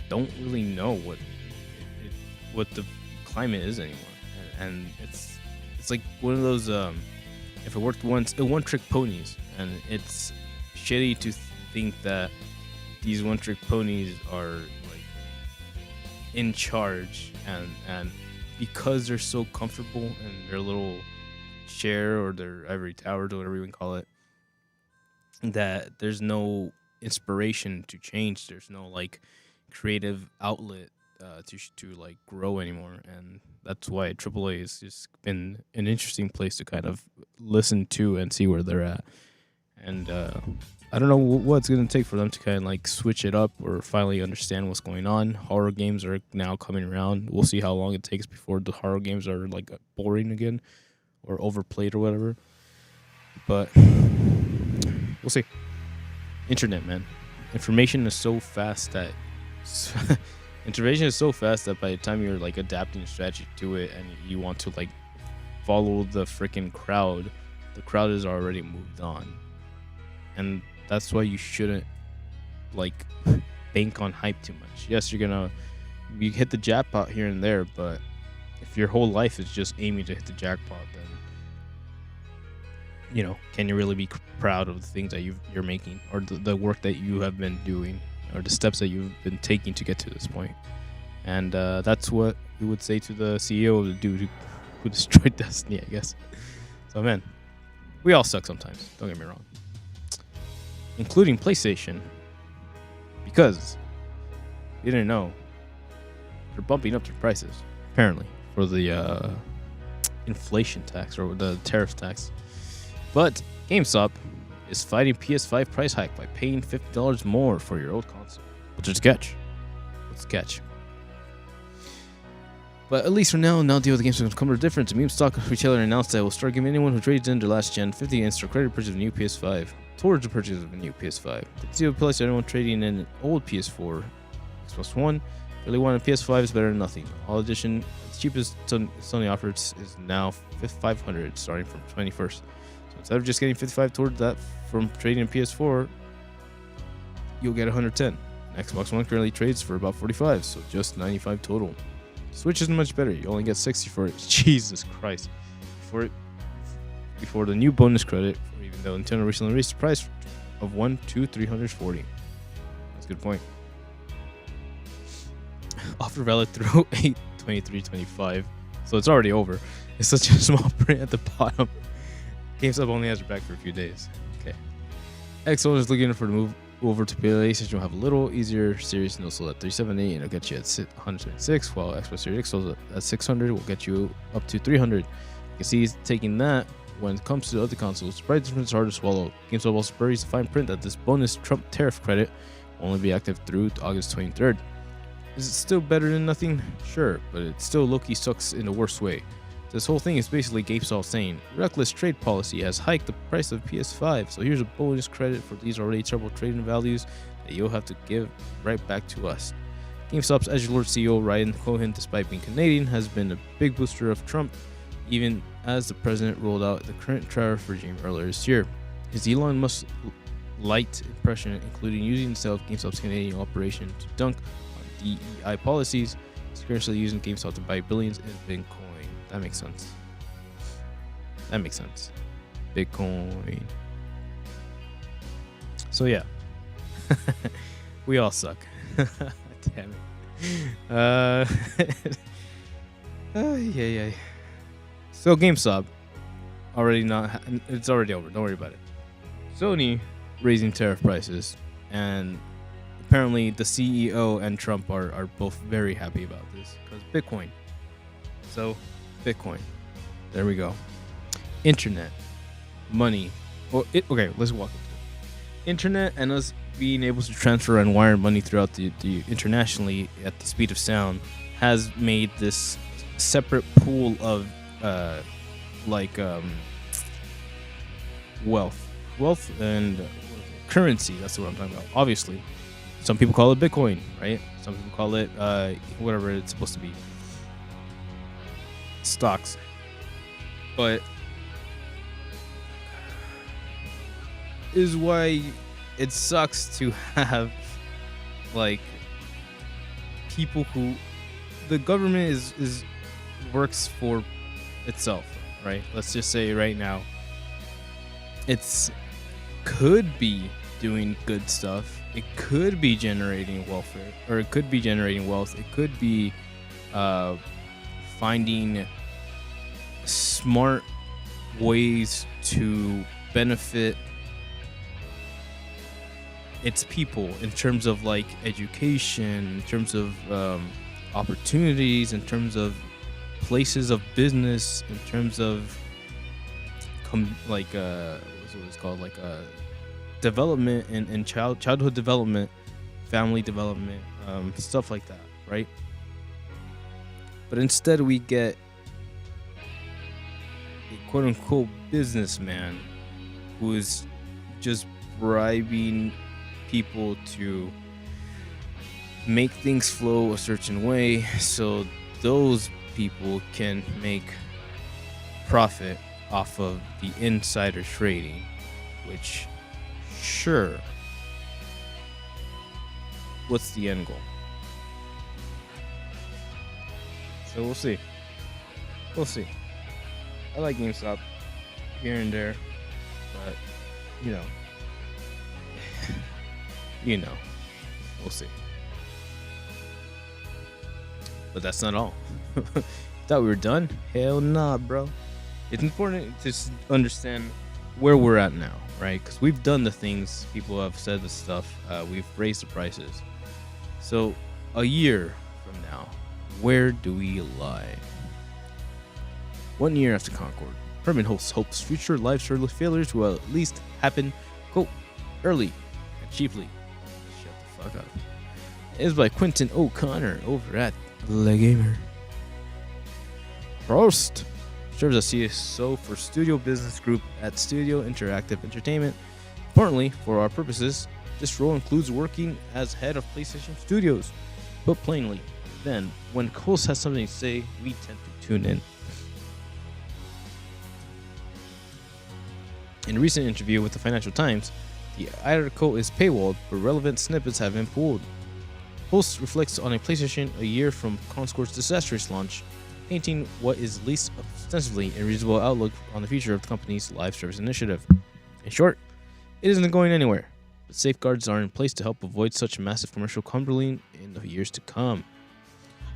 don't really know what the climate is anymore. And it's like one of those if it worked once, one trick ponies, and it's shitty to think that these one trick ponies are like in charge, and because they're so comfortable in their little chair or their ivory tower, or whatever you can call it, that there's no inspiration to change. There's no like creative outlet to like grow anymore, and that's why AAA has just been an interesting place to kind of listen to and see where they're at. And I don't know what it's going to take for them to kind of like switch it up or finally understand what's going on. Horror games are now coming around. We'll see how long it takes before the horror games are like boring again or overplayed or whatever. But we'll see. Internet, man. Information is so fast that by the time you're like adapting a strategy to it and you want to like follow the freaking crowd, the crowd is already moved on. And that's why you shouldn't like bank on hype too much. Yes, you hit the jackpot here and there, but if your whole life is just aiming to hit the jackpot, then can you really be proud of the things that you're making or the work that you have been doing or the steps that you've been taking to get to this point? And that's what we would say to the CEO of the dude who destroyed Destiny, I guess. So, man, we all suck sometimes. Don't get me wrong. Including PlayStation. Because, you didn't know, they're bumping up their prices, apparently, for the inflation tax or the tariff tax. But GameStop is fighting PS5 price hike by paying $50 more for your old console. What's the catch? But at least for now deal with the GameStop come to a difference. The meme stock retailer announced that it will start giving anyone who trades in their last gen 50 in-store credit purchase of a new PS5 towards the purchase of a new PS5. The deal applies to anyone trading in an old PS4, Xbox One. Really want a PS5 is better than nothing. All edition, the cheapest Sony offers is now $500 starting from 21st. So instead of just getting 55 toward that from trading in PS4, you'll get 110. Xbox One currently trades for about 45, so just 95 total. Switch isn't much better. You only get 60 for it. Jesus Christ. Before the new bonus credit, even though Nintendo recently raised the price of one to $340. That's a good point. Offer valid through 8/23/25. So it's already over. It's such a small print at the bottom. GameStop only has your back for a few days. Okay. XO is looking for the move over to PlayStation will have a little easier series no sold at 378 and it'll get you at 126, while Xbox Series X sold at 600 will get you up to 300. You can see he's taking that. When it comes to the other consoles, the price difference is hard to swallow. GameStop also buries the fine print that this bonus Trump tariff credit will only be active through August 23rd. Is it still better than nothing? Sure, but it still low-key sucks in the worst way. This whole thing is basically GameStop saying, reckless trade policy has hiked the price of PS5, so here's a bonus credit for these already terrible trading values that you'll have to give right back to us. GameStop's edgelord CEO Ryan Cohen, despite being Canadian, has been a big booster of Trump, even as the president rolled out the current tariff regime earlier this year. His Elon Musk light impression, including using the sale of GameStop's Canadian operation to dunk on DEI policies, is currently using GameStop to buy billions in Bitcoin. That makes sense. Bitcoin. So yeah. We all suck. Damn it. Yeah. So GameStop it's already over. Don't worry about it. Sony raising tariff prices, and apparently the CEO and Trump are both very happy about this because Bitcoin. So Bitcoin. There we go. Internet. Money. Okay, let's walk into it. Internet and us being able to transfer and wire money throughout the internationally at the speed of sound has made this separate pool of wealth and currency. That's what I'm talking about. Obviously, some people call it Bitcoin, right? Some people call it whatever it's supposed to be, stocks. But is why it sucks to have like people who the government is works for itself, right? Let's just say right now it's could be doing good stuff, it could be generating welfare, or it could be generating wealth, it could be finding smart ways to benefit its people in terms of like education, in terms of opportunities, in terms of places of business, in terms of what's it called, like development and childhood development, family development, stuff like that, right? But instead we get a quote-unquote businessman who is just bribing people to make things flow a certain way so those people can make profit off of the insider trading, which, sure, what's the end goal? So we'll see. I like GameStop here and there, but we'll see. But that's not all. Thought we were done? Hell nah, bro. It's important to understand where we're at now, right? Because we've done the things, people have said the stuff, we've raised the prices. So a year from now, where do we lie? 1 year after Concord, Herman Holtz hopes future live service failures will at least happen, quote, early and cheaply. Shut the fuck up. It is by Quentin O'Connor over at Le Gamer. Prost serves as CSO for Studio Business Group at Studio Interactive Entertainment. Importantly, for our purposes, this role includes working as head of PlayStation Studios. Put plainly, then, when Holtz has something to say, we tend to tune in. In a recent interview with the Financial Times, the article is paywalled, but relevant snippets have been pulled. Holtz reflects on a PlayStation a year from Concord's disastrous launch, painting what is at least ostensibly a reasonable outlook on the future of the company's live service initiative. In short, it isn't going anywhere, but safeguards are in place to help avoid such massive commercial crumbling in the years to come.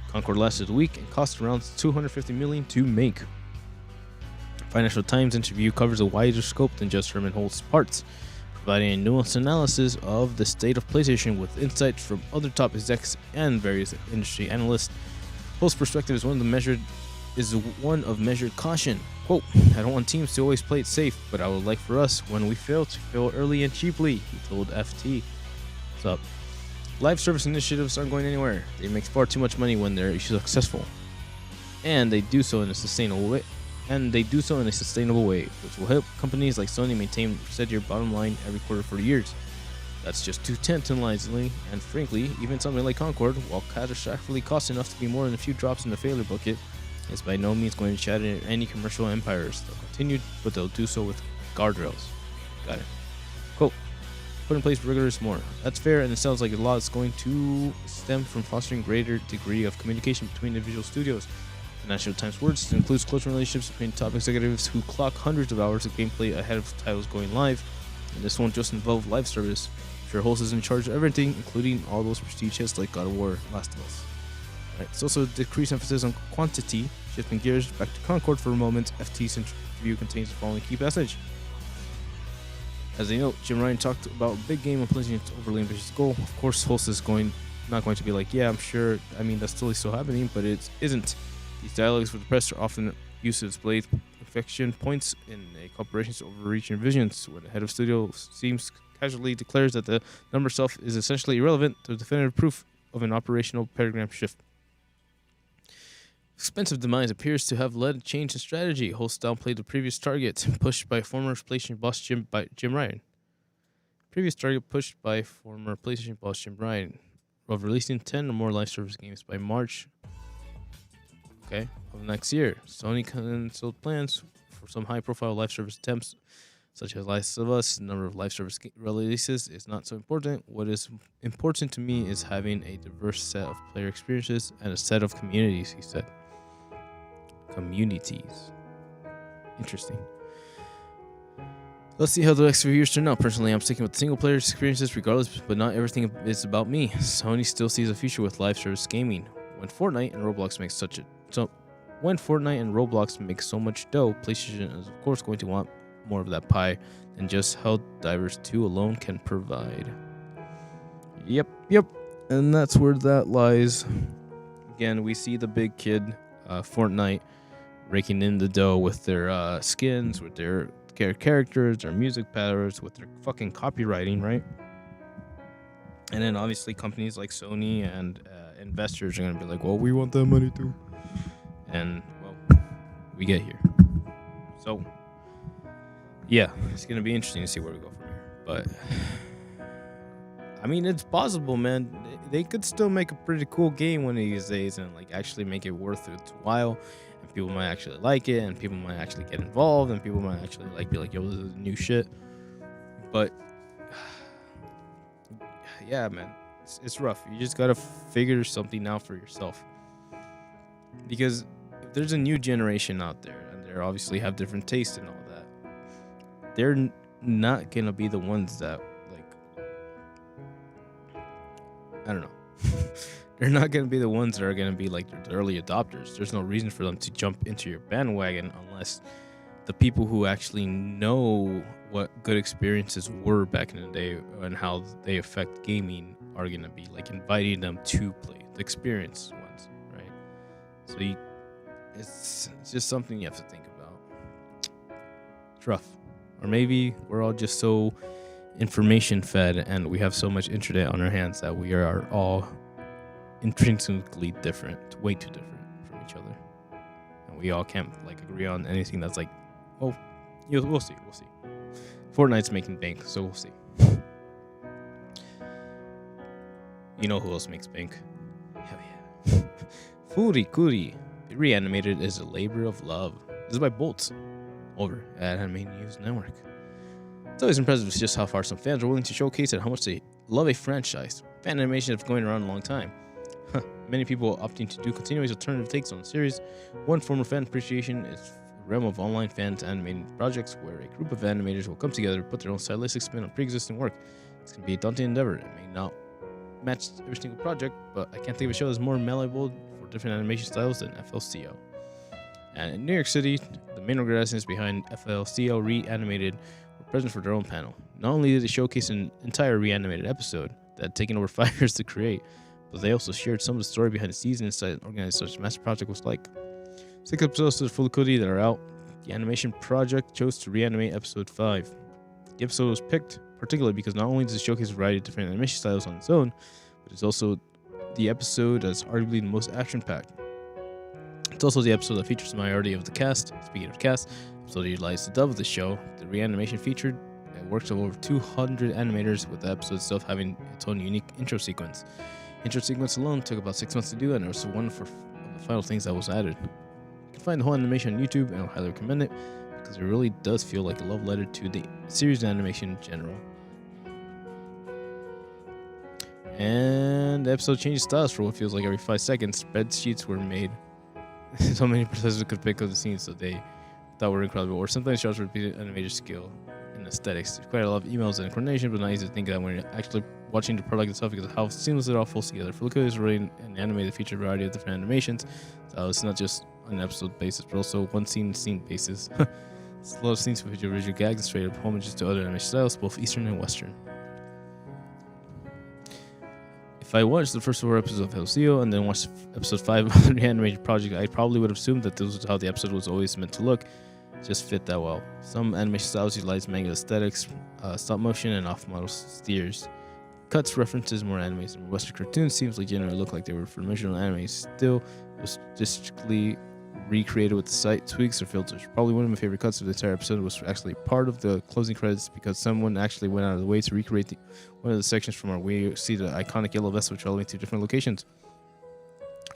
Concord lasted a week and cost around $250 million to make. Financial Times interview covers a wider scope than just Herman Holtz's parts, providing a nuanced analysis of the state of PlayStation with insights from other top execs and various industry analysts. Holtz's perspective is one of measured caution. Quote, I don't want teams to always play it safe, but I would like for us, when we fail, to fail early and cheaply, he told FT. What's up? Live service initiatives aren't going anywhere. They make far too much money when they're successful. And they do so in a sustainable way. Which will help companies like Sony maintain steadier bottom line every quarter for years. That's just too tantalizingly, and frankly, even something like Concord, while catastrophically cost enough to be more than a few drops in the failure bucket, is by no means going to shatter any commercial empires. They'll continue, but they'll do so with guardrails. Got it. Quote, put in place rigorous more. That's fair, and it sounds like a lot is going to stem from fostering greater degree of communication between individual studios. Financial Times words includes close relationships between top executives who clock hundreds of hours of gameplay ahead of titles going live. And this won't just involve live service. Sure, Holtz is in charge of everything, including all those prestige hits like God of War, Last of Us. Right, it's also a decreased emphasis on quantity. Shifting gears back to Concord for a moment, FT's interview contains the following key passage. As they note, Jim Ryan talked about a big game and PlayStation's overly ambitious goal. Of course, Holtz is not going to be like, yeah, I'm sure. I mean, that's totally still happening, but it isn't. These dialogues with the press are often used to display inflection points in a corporation's overreaching visions, where the head of studio seems casually declares that the number itself is essentially irrelevant to definitive proof of an operational paradigm shift. Expensive demise appears to have led a change in strategy. Holtz downplayed the previous target pushed by former PlayStation boss Jim Ryan. Previous target pushed by former PlayStation boss Jim Ryan of releasing 10 or more live service games by March of next year. Sony canceled plans for some high-profile live service attempts, such as Last of Us. The number of live service releases is not so important. What is important to me is having a diverse set of player experiences and a set of communities, he said. Communities. Interesting. Let's see how the next few years turn out. Personally, I'm sticking with single-player experiences regardless, but not everything is about me. Sony still sees a future with live service gaming. When Fortnite and Roblox make so much dough, PlayStation is of course going to want more of that pie than just how Divers 2 alone can provide. Yep. And that's where that lies. Again, we see the big kid, Fortnite, raking in the dough with their skins, with their characters, their music patterns, with their fucking copywriting, right? And then obviously companies like Sony and investors are gonna be like, well, we want that money too. And well, we get here. So yeah, it's gonna be interesting to see where we go from here. But I mean, it's possible, man. They could still make a pretty cool game one of these days and like actually make it worth its while. And people might actually like it, and people might actually get involved, and people might actually like be like, yo, this is new shit. But yeah, man, it's rough. You just gotta figure something out for yourself. Because if there's a new generation out there, and they obviously have different tastes and all that, they're not gonna be the ones that like, I don't know. They're not gonna be the ones that are gonna be like the early adopters. There's no reason for them to jump into your bandwagon unless the people who actually know what good experiences were back in the day and how they affect gaming are gonna be like inviting them to play the experienced ones, right? So it's just something you have to think about. It's rough. Or maybe we're all just so information fed and we have so much internet on our hands that we are all intrinsically different, way too different from each other, and we all can't like agree on anything that's like, well, we'll see. Fortnite's making bank, so we'll see. You know who else makes bank? Hell yeah. Furikuri Reanimated is a labor of love. This is by Bolts over at Anime News Network. It's always impressive just how far some fans are willing to showcase and how much they love a franchise. Fan animation has been going around a long time. Many people opting to do continuous alternative takes on the series. One form of fan appreciation is the realm of online fans animating projects where a group of animators will come together to put their own stylistic spin on pre-existing work. This can be a daunting endeavor. It may not match every single project, but I can't think of a show that's more malleable for different animation styles than FLCO. And in New York City, the main organizations behind FLCO ReAnimated were present for their own panel. Not only did they showcase an entire ReAnimated episode that had taken over 5 years to create, but they also shared some of the story behind the scenes and insight and organized such a master project was like. 6 episodes to the Furikuri that are out. The animation project chose to reanimate episode 5. The episode was picked particularly because not only does it showcase a variety of different animation styles on its own, but it's also the episode that's arguably the most action-packed. It's also the episode that features the majority of the cast. Speaking of cast, the episode that utilized the dub of the show. The reanimation featured works of over 200 animators, with the episode itself having its own unique intro sequence. Intro sequence alone took about 6 months to do, and it was one of the final things that was added. You can find the whole animation on YouTube, and I highly recommend it because it really does feel like a love letter to the series animation in general. And the episode changes styles for what feels like every 5 seconds. Spreadsheets were made. So many participants could pick up the scenes that they thought were incredible, or sometimes shows repeated animator skill and aesthetics. There's quite a lot of emails and coordination, but not easy to think of that when you're actually watching the product itself because of how seamless it all falls together. Furikuri is really an anime that features a variety of different animations, so it's not just on an episode basis, but also one scene basis. It's a lot of scenes with original gags and straight up homages to other animation styles, both Eastern and Western. If I watched the first 4 episodes of LCO and then watched episode 5 of the animated project, I probably would have assumed that this was how the episode was always meant to look. It just fit that well. Some animation styles utilize manga aesthetics, stop motion, and off-model steers. Cuts references more animes and Western cartoons seems like generally look like they were from original anime. Still, it was strictly recreated with the slight tweaks or filters. Probably one of my favorite cuts of the entire episode was actually part of the closing credits because someone actually went out of the way to recreate one of the sections from where we see the iconic yellow Vespa traveling to different locations.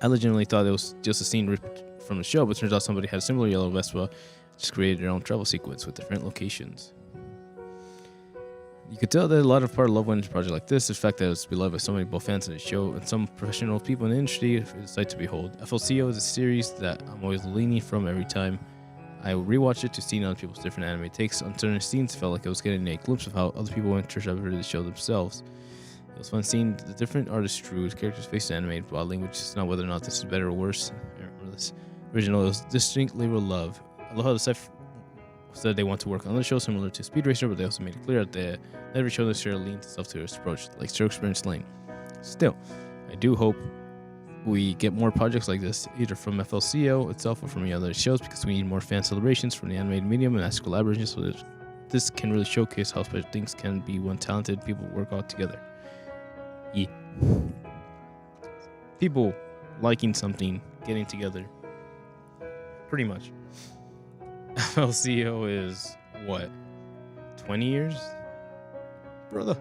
I legitimately thought it was just a scene ripped from the show, but it turns out somebody had a similar yellow Vespa, just created their own travel sequence with different locations. You could tell that a lot of part of love went into a project like this. The fact that it's beloved by so many both fans of the show and some professional people in the industry is a sight to behold. FLCO is a series that I'm always leaning from every time I rewatch it to see other people's different anime takes on certain scenes. Felt like I was getting a glimpse of how other people interpreted the show themselves. It was fun seeing the different artists drew characters' faces animated broadly, which is not whether or not this is better or worse. I remember this original. It was distinctly with love. I love how the set said they want to work on another show similar to Speed Racer, but they also made it clear that every show necessarily leans itself to its approach, like Stroke Experience Lane. Still, I do hope we get more projects like this, either from FLCO itself or from the other shows, because we need more fan celebrations from the animated medium and mass collaborations. So that this can really showcase how special things can be when talented people work out together. Yeah. People liking something, getting together. Pretty much. FLCO is what? 20 years? Brother.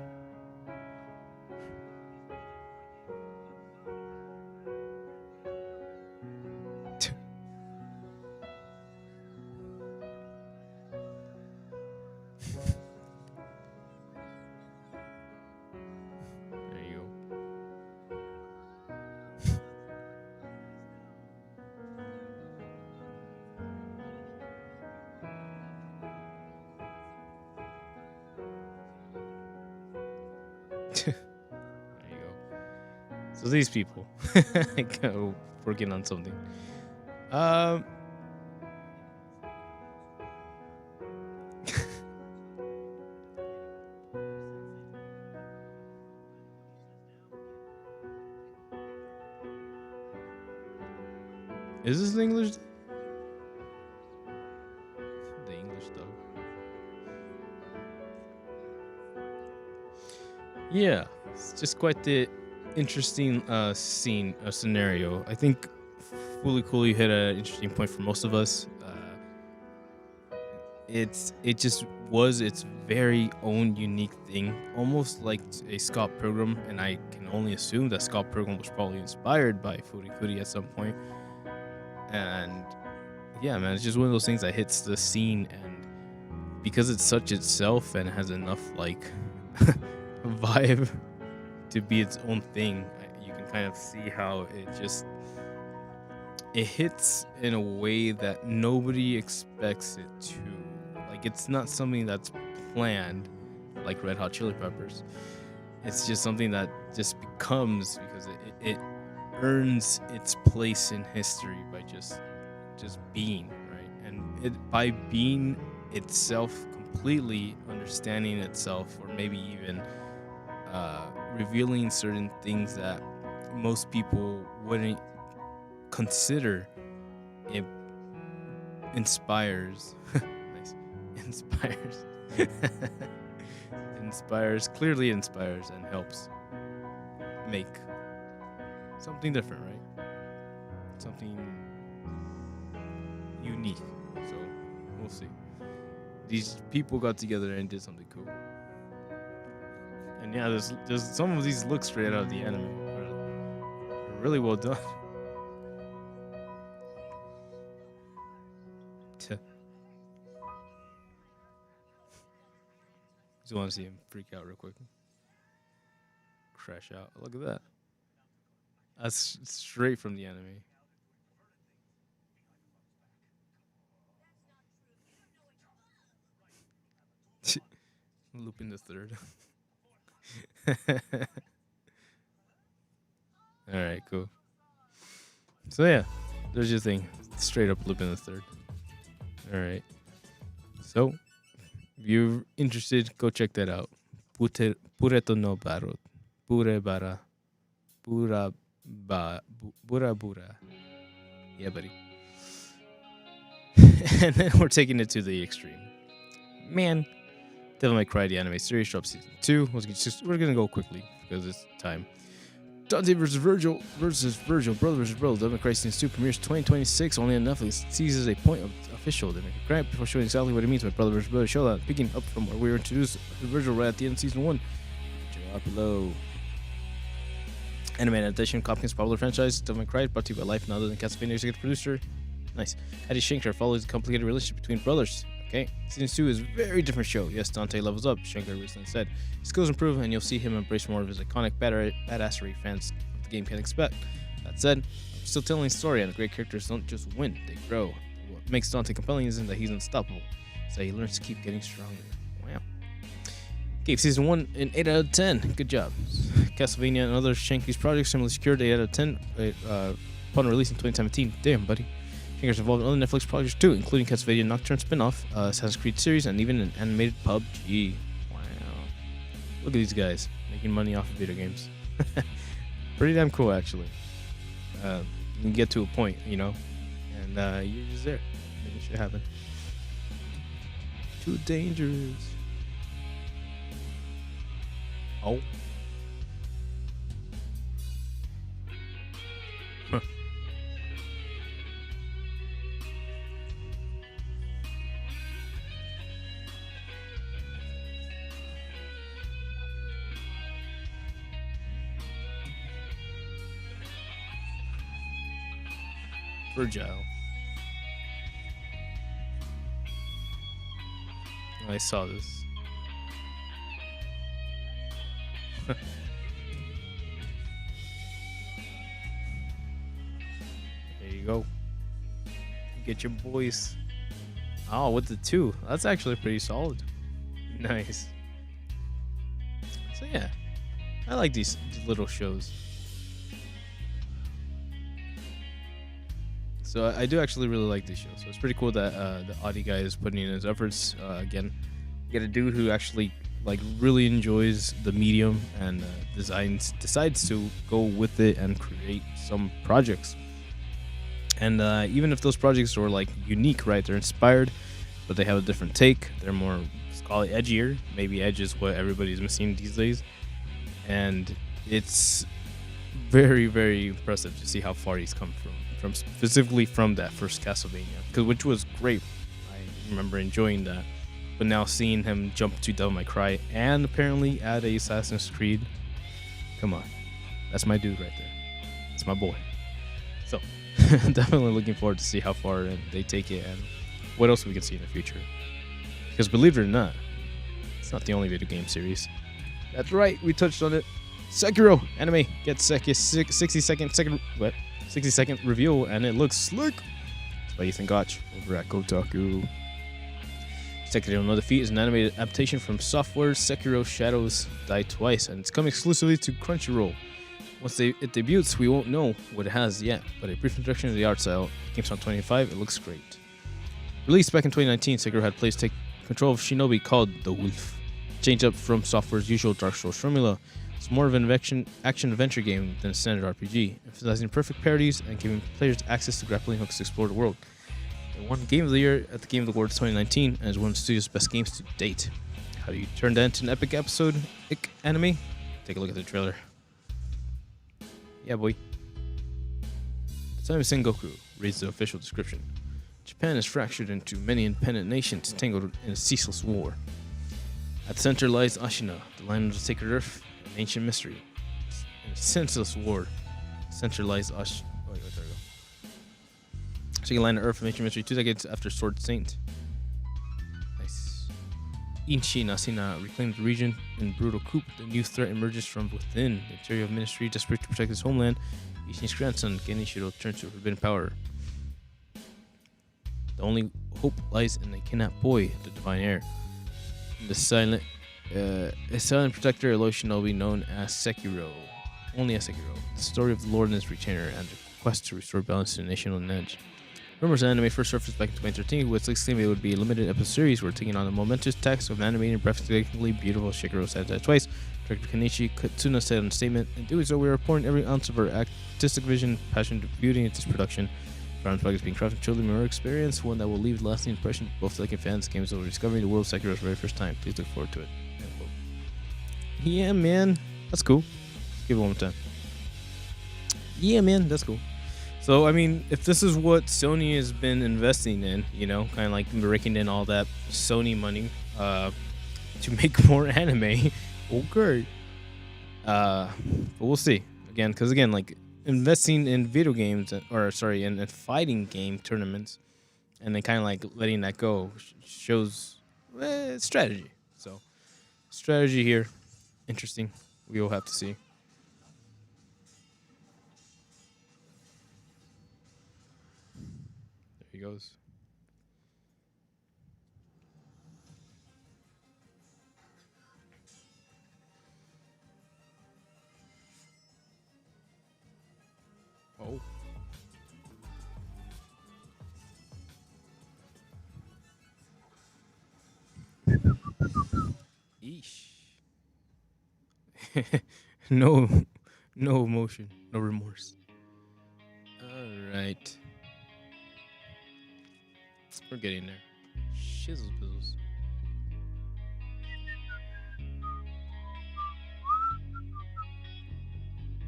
There you go. So these people go working on something. Is this English? The English dog. Yeah, it's just quite the interesting scenario. I think Fully Cool, you hit an interesting point for most of us. It just was its very own unique thing, almost like a Scott Pilgrim, and I can only assume that Scott Pilgrim was probably inspired by Footy Cootie at some point. And yeah, man, it's just one of those things that hits the scene, and because it's such itself and has enough like vibe to be its own thing, you can kind of see how it hits in a way that nobody expects it to. Like, it's not something that's planned like Red Hot Chili Peppers. It's just something that just becomes because it earns its place in history by just being, right? And by being itself, completely understanding itself, or maybe even revealing certain things that most people wouldn't consider. It inspires. Nice. Clearly inspires and helps make something different, right? Something unique. So we'll see. These people got together and did something cool. And yeah, there's some of these look straight out of the anime. Are really well done. Just want to see him freak out real quick. Crash out. Look at that. That's straight from the anime. Lupin the Third. Alright, cool. So yeah, there's your thing. Straight up Lupin the Third. Alright. So, if you're interested, go check that out. Pureto no barot. Pure bara. Pura ba. Bura bura. Yeah, buddy. And then we're taking it to the extreme. Man, Devil May Cry, the anime series, drops season 2. We're gonna go quickly because it's time. Dante vs. Virgil, brother versus brother. Devil May Cry season 2 premieres 2026 only on Netflix. Seizes a point of official Devil May Cry before showing exactly what it means by brother versus brother showdown. Picking up from where we were introduced to Virgil right at the end of season 1. Check out below. Anime adaptation, Hopkins' popular franchise, Devil May Cry, brought to you by Life, none other than Castlevania executive producer. Nice. Eddie Shankar follows a complicated relationship between brothers. Okay, season 2 is a very different show. Yes, Dante levels up, Shankar recently said. His skills improve, and you'll see him embrace more of his iconic badassery fans of the game can expect. That said, I'm still telling the story, and the great characters don't just win, they grow. What makes Dante compelling isn't that he's unstoppable, it's that he learns to keep getting stronger. Wow. Gave season 1 an 8 out of 10. Good job. Castlevania and other Shanky's projects similarly secured 8 out of 10 upon release in 2017. Damn, buddy. Shanker's involved in other Netflix projects too, including Castlevania Nocturne spin-off, Assassin's Creed series, and even an animated PUBG. Wow. Look at these guys making money off of video games. Pretty damn cool, actually. You get to a point, you know, and you're just there making shit happen. Too dangerous. Oh. Huh. Fragile. I saw this. There you go. Get your boys. Oh, with the 2. That's actually pretty solid. Nice. So yeah, I like these little shows. So I do actually really like this show. So it's pretty cool that the Audi guy is putting in his efforts. Again, you get a dude who actually like really enjoys the medium and decides to go with it and create some projects. And even if those projects are like unique, right? They're inspired, but they have a different take. They're more, let's call it edgier. Maybe edge is what everybody's missing these days. And it's very, very impressive to see how far he's come from specifically from that first Castlevania, which was great. I remember enjoying that. But now seeing him jump to Devil May Cry and apparently add a Assassin's Creed, come on, that's my dude right there. That's my boy. So definitely looking forward to see how far they take it and what else we can see in the future. Because believe it or not, it's not the only video game series. That's right, we touched on it. Sekiro anime gets 60 second review, and it looks slick. It's by Ethan Gotch over at Kotaku. Sekiro No Defeat is an animated adaptation from Software's Sekiro Shadows Die Twice, and it's coming exclusively to Crunchyroll. Once it debuts, we won't know what it has yet, but a brief introduction to the art style. Games on 25, it looks great. Released back in 2019, Sekiro had players take control of Shinobi called the Wolf. Changed up from Software's usual Dark Souls formula. It's more of an action-adventure game than a standard RPG, emphasizing perfect parries and giving players access to grappling hooks to explore the world. It won Game of the Year at the Game of the Awards 2019 and is one of the studio's best games to date. How do you turn that into an epic episode anime? Take a look at the trailer. Yeah, boy. The time of Sengoku reads the official description. Japan is fractured into many independent nations tangled in a ceaseless war. At the center lies Ashina, the land of the sacred earth, an ancient mystery. In a senseless war, center lies there we go. Second line of earth, an ancient mystery, 2 decades after Sword Saint. Nice. Inchi Nasina reclaimed the region in brutal coup. The new threat emerges from within. The interior of ministry, desperate to protect his homeland, Ishin's grandson, Genichiro, turns to forbidden power. The only hope lies in a kidnapped boy, the divine heir. A silent protector, a low shinobi known as Sekiro. Only as Sekiro. The story of the Lord and his retainer and the quest to restore balance to the nation on edge. Rumors of anime first surfaced back in 2013, with claiming it would be a limited episode series. We're taking on the momentous task of animating breathtakingly beautiful Sekiro Saturday Twice. Director Kenichi Katsuna said in a statement, "In doing so, we are pouring every ounce of our artistic vision, passion to beauty into this production. Brown's Bug is being crafted truly memorable experience, one that will leave a lasting impression both like fans, games over discovering the world of Sekiro for the very first time. Please look forward to it." Yeah, man, that's cool. Give it one more time. Yeah, man, that's cool. So, I mean, if this is what Sony has been investing in, you know, kind of like raking in all that Sony money to make more anime, okay. But we'll see. Again, because again, like investing in video games, in fighting game tournaments, and then kind of like letting that go shows strategy. So, strategy here, interesting. We will have to see. There he goes. Oh. Eesh. No emotion, no remorse. right. We're getting there. Shizzles bizzles.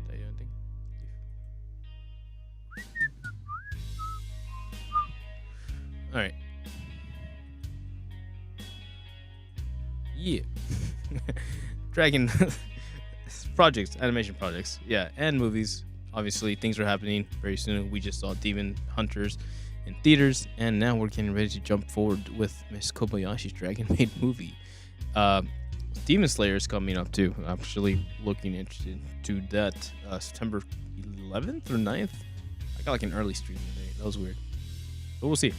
Did I do anything? Alright. Yeah. Dragon projects, animation projects. Yeah, and movies. Obviously, things are happening very soon. We just saw Demon Hunters in theaters, and now we're getting ready to jump forward with Miss Kobayashi's Dragon Maid movie. Demon Slayer is coming up too. I'm actually looking interested to that. September 11th or 9th. I got like an early stream today. That was weird, but we'll see.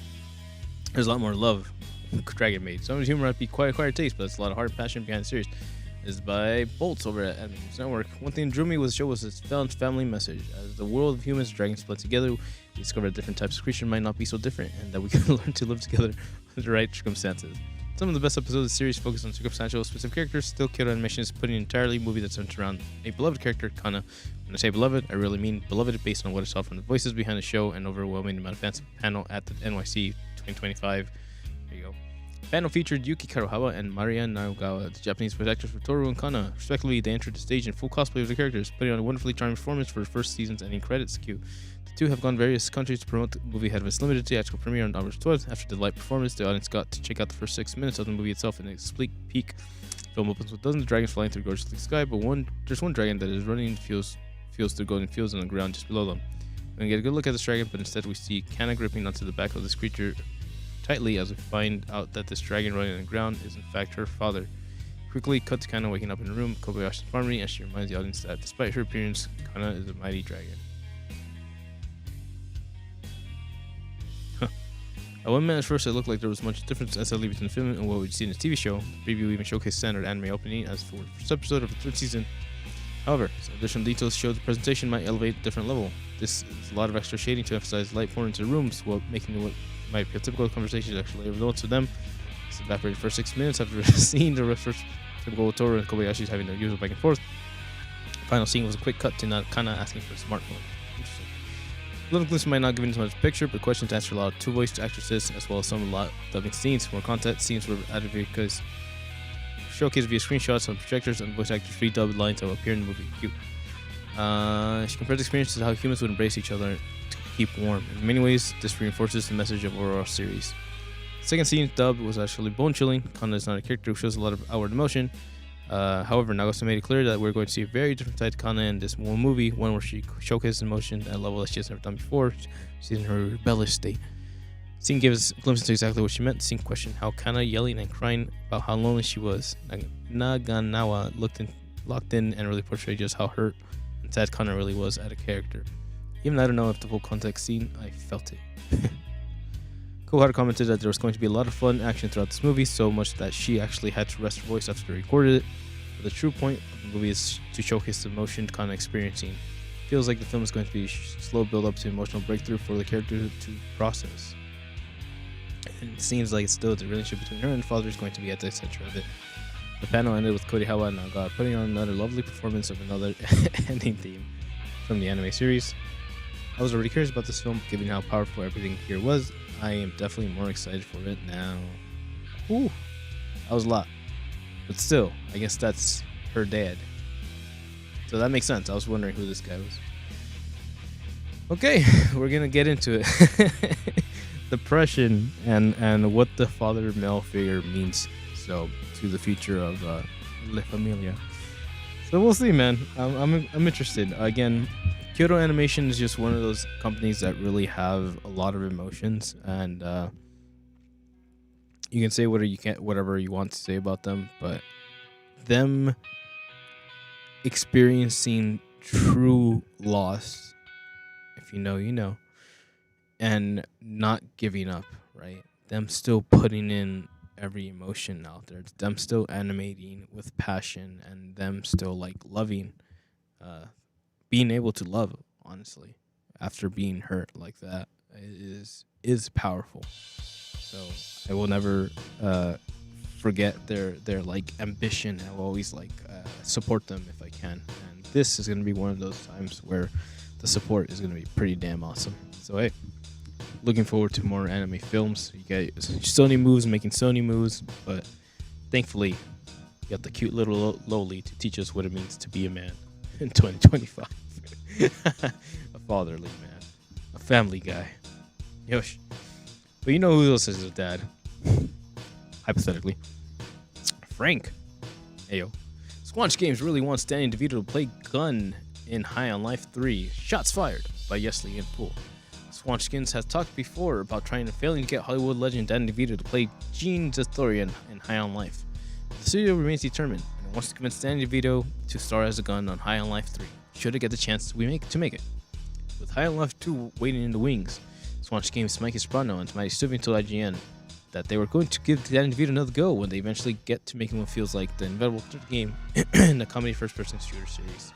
There's a lot more love in Dragon Maid. Some of the humor might be quite acquired taste, but it's a lot of heart and passion behind the series. This is by Bolts over at Animation Network. One thing that drew me was the show was its family message. As the world of humans and dragons split together, we discovered that different types of creatures might not be so different, and that we can learn to live together under the right circumstances. Some of the best episodes of the series focus on circumstantial specific characters. Still, Kyoto Animation is putting an entirely movie that centers around a beloved character, Kana. When I say beloved, I really mean beloved based on what I saw from the voices behind the show and overwhelming amount of fans panel at the NYC 2025. There you go. Panel featured Yuki Karuhawa and Maria Naogawa, the Japanese voice actors for Toru and Kana. Respectively, they entered the stage in full cosplay of the characters, putting on a wonderfully charming performance for the first season's ending credits queue. The two have gone various countries to promote the movie ahead of its limited theatrical premiere on August 12th. After the light performance, the audience got to check out the first 6 minutes of the movie itself in a sneak peek. The film opens with dozens of dragons flying through gorgeous sky, but there's one dragon that is running in fields through golden fields on the ground just below them. We get a good look at this dragon, but instead we see Kana gripping onto the back of this creature tightly as we find out that this dragon running on the ground is in fact her father. Quickly cut to Kana waking up in a room, Kobayashi's armory, and she reminds the audience that despite her appearance, Kana is a mighty dragon. At one minute at first, it looked like there was much difference necessarily between the film and what we'd see in the TV show. The preview even showcased standard anime opening as for the first episode of the third season. However, some additional details show the presentation might elevate a different level. This is a lot of extra shading to emphasize light pouring into the rooms, while making what might be a typical conversation actually results to them. This evaporated for 6 minutes after seeing the first typical Toru and Kobayashi's having their usual back and forth. The final scene was a quick cut to Kana asking for a smartphone. Interesting. Little glimpse might not give as much picture, but questions answered a lot of two voiced actresses, as well as some dubbing scenes. More content scenes were added because showcased via screenshots on projectors and voice actors redubbed lines that will appear in the movie. Cute. She compared the experience to how humans would embrace each other to keep warm. In many ways, this reinforces the message of overall series. The second scene dubbed was actually bone-chilling. Kana is not a character who shows a lot of outward emotion. However, Nagase made it clear that we're going to see a very different side to Kana in this one movie, one where she showcases emotion at a level that she has never done before. She's in her rebellious state. The scene gave us a glimpse into exactly what she meant. The scene questioned how Kana yelling and crying about how lonely she was. Naganawa locked in and really portrayed just how hurt and sad Kana really was at a character. Even I don't know if the full context scene, I felt it. Kohara commented that there was going to be a lot of fun action throughout this movie, so much that she actually had to rest her voice after they recorded it. But the true point of the movie is to showcase the emotion Kana experiencing. Feels like the film is going to be a slow build up to emotional breakthrough for the character to process. And it seems like still the relationship between her and father is going to be at the center of it. The panel ended with Kodihawa and Naga putting on another lovely performance of another ending theme from the anime series. I was already curious about this film, given how powerful everything here was. I am definitely more excited for it now. Ooh, that was a lot. But still, I guess that's her dad. So that makes sense. I was wondering who this guy was. Okay, we're gonna get into it. Depression and what the father male figure means so to the future of La Familia. So we'll see, man. I'm interested. Again, Kyoto Animation is just one of those companies that really have a lot of emotions, and you can say whatever you want to say about them, but them experiencing true loss, if you know, you know, and not giving up, right? Them still putting in every emotion out there, them still animating with passion, and them still like loving, being able to love, honestly, after being hurt like that is powerful. So I will never forget their like ambition. I will always like support them if I can. And this is gonna be one of those times where the support is going to be pretty damn awesome. So hey, looking forward to more anime films. You got Sony moves making Sony moves, but thankfully, you got the cute little Loli to teach us what it means to be a man in 2025. A fatherly man, a family guy. Yosh. But you know who else is his dad? Hypothetically, Frank. Ayo. Squanch Games really wants Danny DeVito to play Gun in High on Life 3. Shots fired by Yesley and Poole. Squanch Skins has talked before about trying and failing to get Hollywood legend Danny DeVito to play Gene Zathorian in High on Life. The studio remains determined and wants to convince Danny DeVito to star as a gun on High on Life 3, should it get the chance to make it. With High on Life 2 waiting in the wings, Squanch Games' Mikey Soprano and Matty Stubing told IGN that they were going to give Danny DeVito another go when they eventually get to making what feels like the inevitable third game in the comedy first-person shooter series.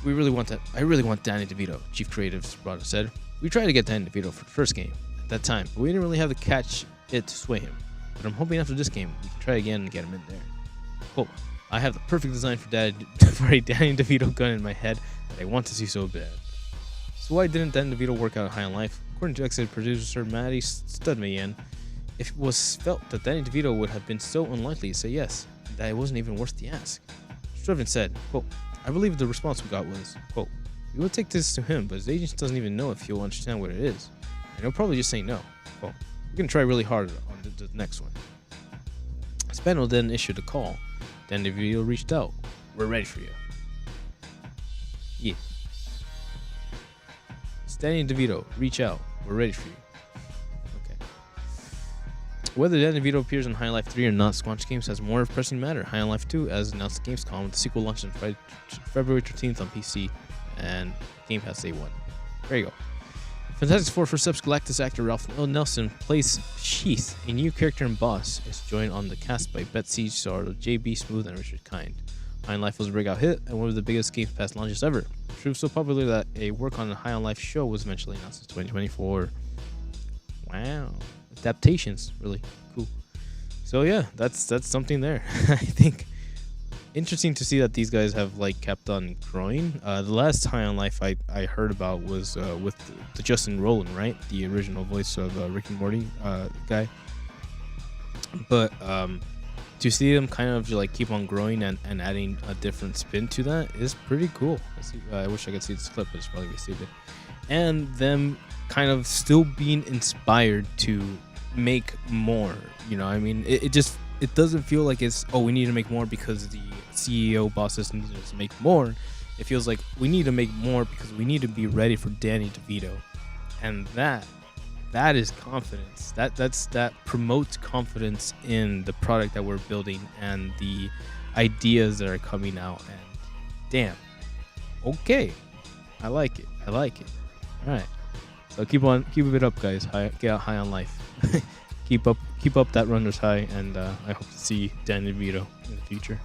I really want Danny DeVito, Chief Creative Soprano said. We tried to get Danny DeVito for the first game at that time, but we didn't really have to catch it to sway him. But I'm hoping after this game, we can try again and get him in there. Quote, I have the perfect design for a Danny DeVito gun in my head that I want to see so bad. So why didn't Danny DeVito work out in High on Life? According to executive producer Matty Studmayan, it was felt that Danny DeVito would have been so unlikely to say yes, that it wasn't even worth the ask. Strevin said, quote, I believe the response we got was, quote, we will take this to him, but his agent doesn't even know if he'll understand what it is. And he'll probably just say no. Quote, we're going to try really hard on the next one. Spano then issued a call. Danny DeVito reached out. We're ready for you. Yeah. Danny DeVito, reach out. We're ready for you. Okay. Whether Danny DeVito appears in High on Life 3 or not, Squanch Games has more pressing matter. High on Life 2, as announced at Gamescom, the sequel launched on February 13th on PC and Game Pass Day 1. There you go. Fantastic Four First Steps Galactus actor Ralph Nelson plays Sheath, a new character in Boss, is joined on the cast by Betsy Star, J.B. Smooth, and Richard Kind. High on Life was a breakout hit and one of the biggest Game Pass launches ever. It proved so popular that a work on the High on Life show was eventually announced in 2024. Wow. Adaptations. Really cool. So yeah, that's something there. I think interesting to see that these guys have like kept on growing. The last High on Life I heard about was with the Justin Roiland, right? The original voice of Rick and Morty guy. But to see them kind of like keep on growing and adding a different spin to that is pretty cool. I wish I could see this clip, but it's probably be stupid. And them kind of still being inspired to make more. You know, I mean, it doesn't feel like it's, oh, we need to make more because the CEO bosses need us to make more. It feels like we need to make more because we need to be ready for Danny DeVito, and that is confidence. That promotes confidence in the product that we're building and the ideas that are coming out. And damn, okay, I like it. All right, so keep it up, guys. Get High on Life. keep up that runner's high, and I hope to see Danny DeVito in the future.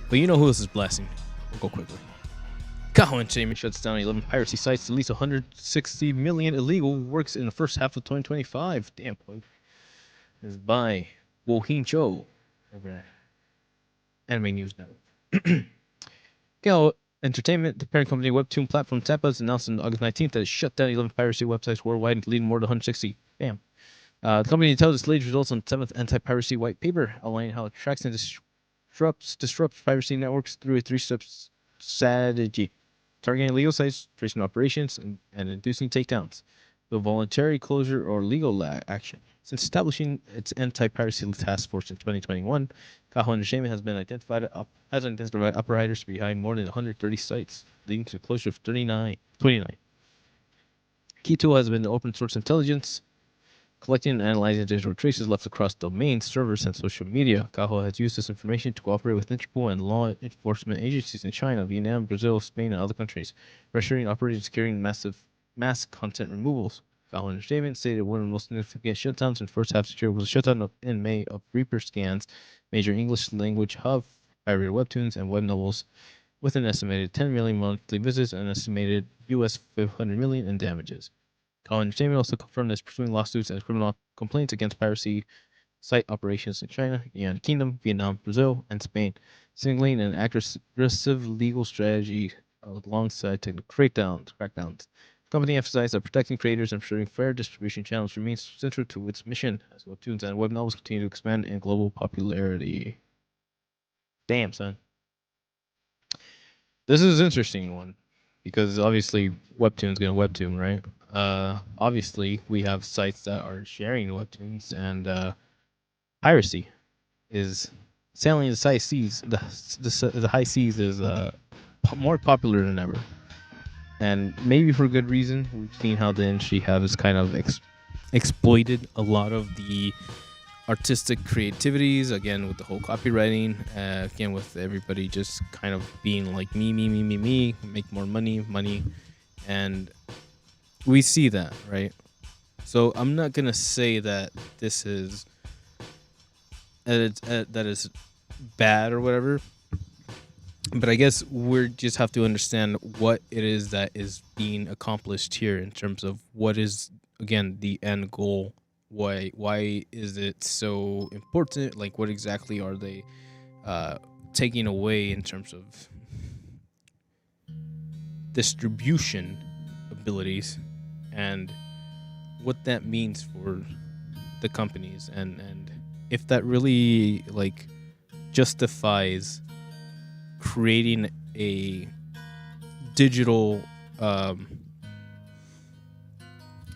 But you know who else is blasting? We'll go quickly. Kaho Entertainment shuts down 11 piracy sites, deletes 160 million illegal works in the first half of 2025. Damn, boy. This is by Wohin Cho over at Anime News Network. Kaho Entertainment, the parent company Webtoon platform Tapas, announced on August 19th that it shut down 11 piracy websites worldwide, deleting more than 160. Bam. The company tells its latest results on 7th anti-piracy white paper, outlining how it tracks and disrupts piracy networks through a 3-step strategy. Targeting illegal sites, tracing operations, and inducing takedowns, the voluntary closure or legal action. Since establishing its anti-piracy task force in 2021, Kaho Entertainment has identified operators behind more than 130 sites, leading to the closure of 29. Key tool has been open source intelligence, collecting and analyzing digital traces left across domains, servers, and social media. Kaho has used this information to cooperate with Interpol and law enforcement agencies in China, Vietnam, Brazil, Spain, and other countries, pressuring operators carrying mass content removals. Kaho Entertainment stated one of the most significant shutdowns in the first half of the year was a shutdown in May of Reaper Scans, major English language hub, pirated webtoons, and web novels, with an estimated 10 million monthly visits and an estimated US 500 million in damages. Kaho Entertainment also confirmed that it's pursuing lawsuits and criminal complaints against piracy site operations in China, the United Kingdom, Vietnam, Brazil, and Spain, signaling an aggressive legal strategy alongside technical crackdowns. The company emphasized that protecting creators and ensuring fair distribution channels remains central to its mission as webtoons and web novels continue to expand in global popularity. Damn, son. This is an interesting one because obviously webtoons gonna webtoon, right? Obviously we have sites that are sharing webtoons, and piracy is sailing the high seas. The high seas is more popular than ever, and maybe for good reason. We've seen how the industry has kind of exploited a lot of the artistic creativities, again with the whole copywriting, again with everybody just kind of being like me, make more money, and we see that, right? So I'm not gonna say that this is that is bad or whatever, but I guess we just have to understand what it is that is being accomplished here in terms of what is, again, the end goal. Why is it so important? Like, what exactly are they taking away in terms of distribution abilities, and what that means for the companies, and if that really like justifies creating a digital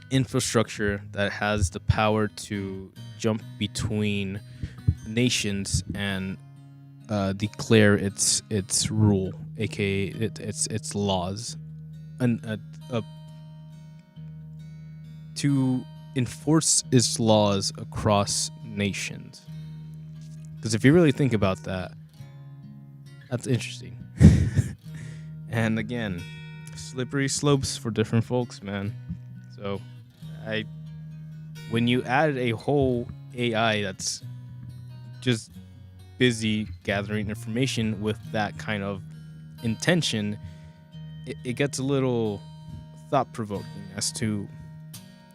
infrastructure that has the power to jump between nations and declare its rule, aka its laws, and to enforce its laws across nations. Because if you really think about that, that's interesting. And again, slippery slopes for different folks, man. So when you add a whole AI that's just busy gathering information with that kind of intention, it gets a little thought-provoking as to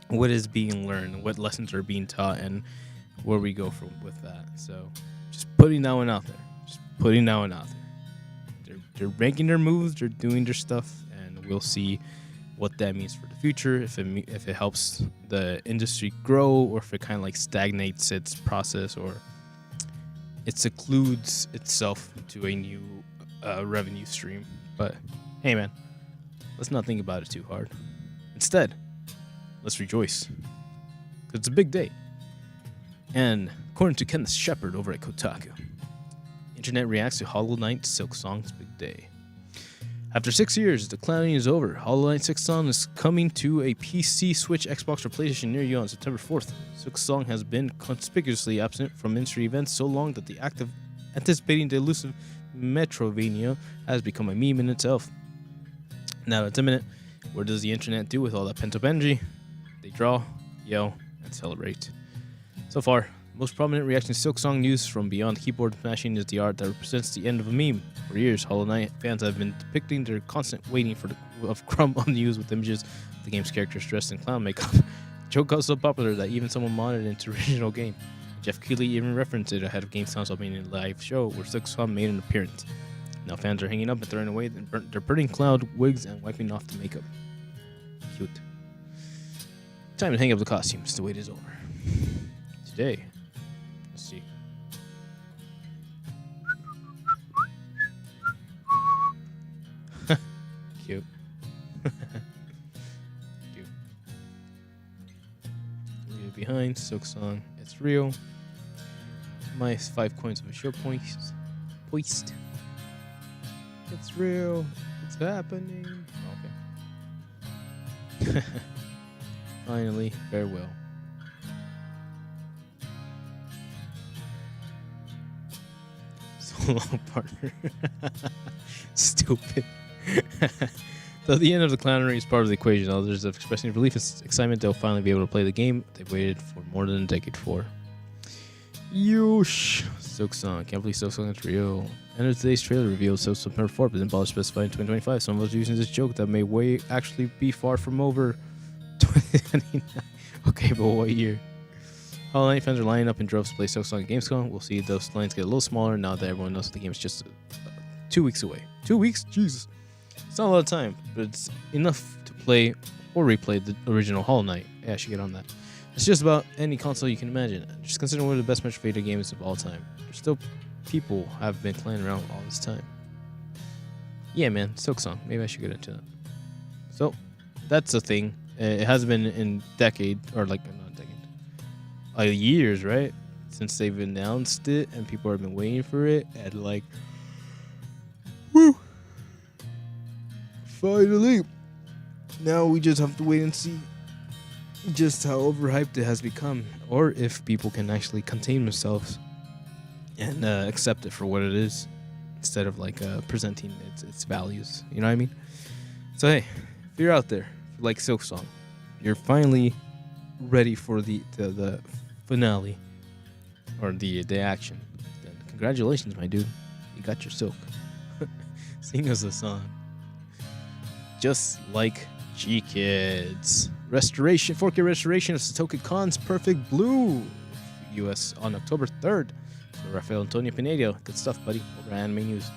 what is being learned, what lessons are being taught, and where we go from with that. So just putting that one out there. They're making their moves, they're doing their stuff, and we'll see what that means for the future, if it helps the industry grow, or if it kind of like stagnates its process, or it secludes itself to a new revenue stream. But hey, man, let's not think about it too hard. Instead, let's rejoice, because it's a big day. And according to Ken the Shepherd over at Kotaku, internet reacts to Hollow Knight Silksong's big day. After 6 years, the clowning is over. Hollow Knight Silksong is coming to a PC, Switch, Xbox, or PlayStation near you on September 4th. Silksong has been conspicuously absent from industry events so long that the act of anticipating the elusive Metrovania has become a meme in itself. Now it's imminent. What does the internet do with all that pent-up energy? They draw, yell, and celebrate. So far, most prominent reaction to Silksong news from beyond keyboard smashing is the art that represents the end of a meme. For years, Hollow Knight fans have been depicting their constant waiting for of crumb on news with images of the game's characters dressed in clown makeup. The joke got so popular that even someone modded it into original game. Jeff Keighley even referenced it ahead of GameStop's opening live show where Silksong made an appearance. Now fans are hanging up and throwing away their burning cloud wigs and wiping off the makeup. Cute. Time to hang up the costumes. The wait is over. Today, let's see. Cute. Cute. Leave it behind. Silksong. It's real. My 5 coins of a short poist. It's real. It's happening. Okay. Finally, farewell. So long, partner. Stupid. So the end of the clownery is part of the equation. Others have expressing relief and excitement they'll finally be able to play the game they've waited for more than a decade for. Yoosh. Silksong. Can't believe Silksong is real. And in today's trailer reveal, September 4th, but then specified in 2025. Some of us using this joke that may actually be far from over. 2029. Okay, but what year? Hollow Knight fans are lining up in droves to play Silksong at Gamescom. We'll see those lines get a little smaller now that everyone knows the game is just 2 weeks away. 2 weeks? Jesus. It's not a lot of time, but it's enough to play or replay the original Hollow Knight. Yeah, I should get on that. It's just about any console you can imagine. Just consider one of the best Metroidvania games of all time. There's still people have been playing around all this time. Yeah, man, Silksong. Maybe I should get into that. So, that's a thing. It has been in decade, or like, not a decade, years, right? Since they've announced it, and people have been waiting for it, and like, woo! Finally! Now we just have to wait and see just how overhyped it has become, or if people can actually contain themselves and accept it for what it is, instead of like presenting its values. You know what I mean? So hey, if you're out there, like Silksong, you're finally ready for the finale or the action. Then congratulations, my dude, you got your silk. Sing us a song. Just like G-Kids. Restoration, 4K restoration of Satoshi Kon's Perfect Blue, US on October 3rd. So Rafael Antonio Pinedo. Good stuff, buddy. Over at Anime News.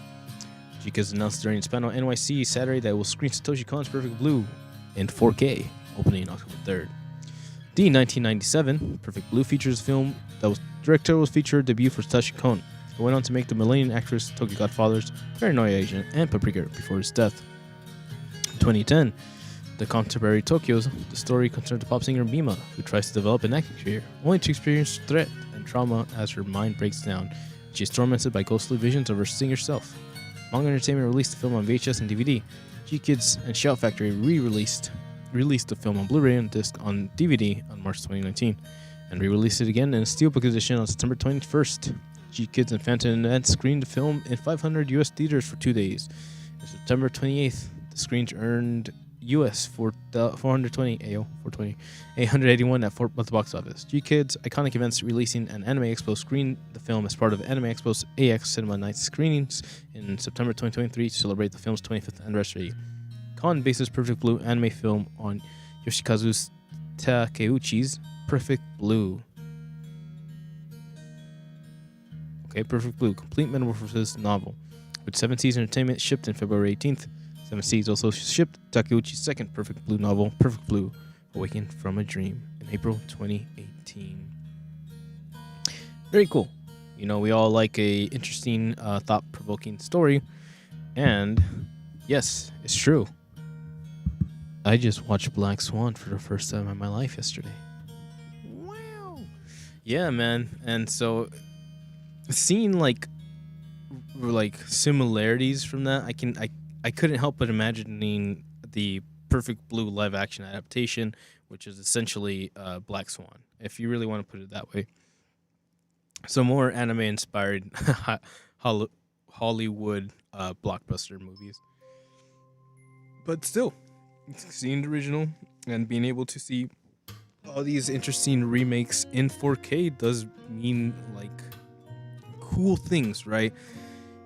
G-Kids announced during its panel NYC Saturday that it will screen Satoshi Kon's Perfect Blue in 4K, opening October 3rd. The 1997 Perfect Blue features a film that was directorial feature debut for Satoshi Kon. It went on to make the Millennium actress Tokyo Godfather's Paranoia agent and Paprika before his death. In 2010, the contemporary Tokyo's, the story concerns the pop singer Mima, who tries to develop an acting career, only to experience threat and trauma as her mind breaks down. She is tormented by ghostly visions of her singer self. Manga Entertainment released the film on VHS and DVD. G-Kids and Shout Factory released the film on Blu-ray and disc on DVD on March 2019, and re-released it again in a steelbook edition on September 21st. G-Kids and Phantom Net screened the film in 500 US theaters for 2 days. On September 28th, the screens earned US 420 AO 420 881 at the box office. G-Kids iconic events releasing an Anime Expo screened the film as part of Anime Expo's AX Cinema Night screenings in September 2023 to celebrate the film's 25th anniversary. Kon bases Perfect Blue anime film on Yoshikazu Takeuchi's Perfect Blue. Okay, Perfect Blue, complete metamorphosis novel, which Seven Seas Entertainment shipped in February 18th. Seven Seas also shipped Takeuchi's second Perfect Blue novel, Perfect Blue, Awakened from a Dream, in April 2018. Very cool. You know, we all like a interesting, thought-provoking story, and yes, it's true. I just watched Black Swan for the first time in my life yesterday. Wow. Yeah, man. And so seeing like similarities from that, I couldn't help but imagining the Perfect Blue live action adaptation, which is essentially Black Swan, if you really want to put it that way. So more anime inspired Hollywood blockbuster movies. But still, seeing the original and being able to see all these interesting remakes in 4K does mean like cool things, right?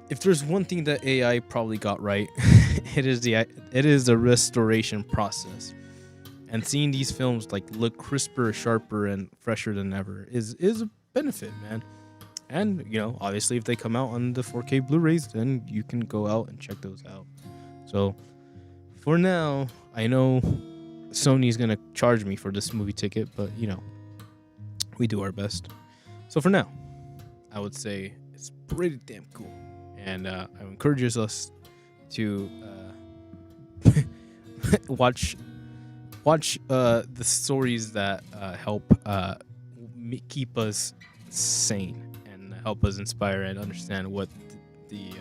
If there's one thing that AI probably got right, it is the restoration process. And seeing these films like look crisper, sharper, and fresher than ever is a benefit, man. And you know, obviously, if they come out on the 4K Blu-rays, then you can go out and check those out. So for now, I know Sony's gonna charge me for this movie ticket, but you know, we do our best. So for now, I would say it's pretty damn cool. And I encourage us to watch the stories that help keep us sane and help us inspire and understand what the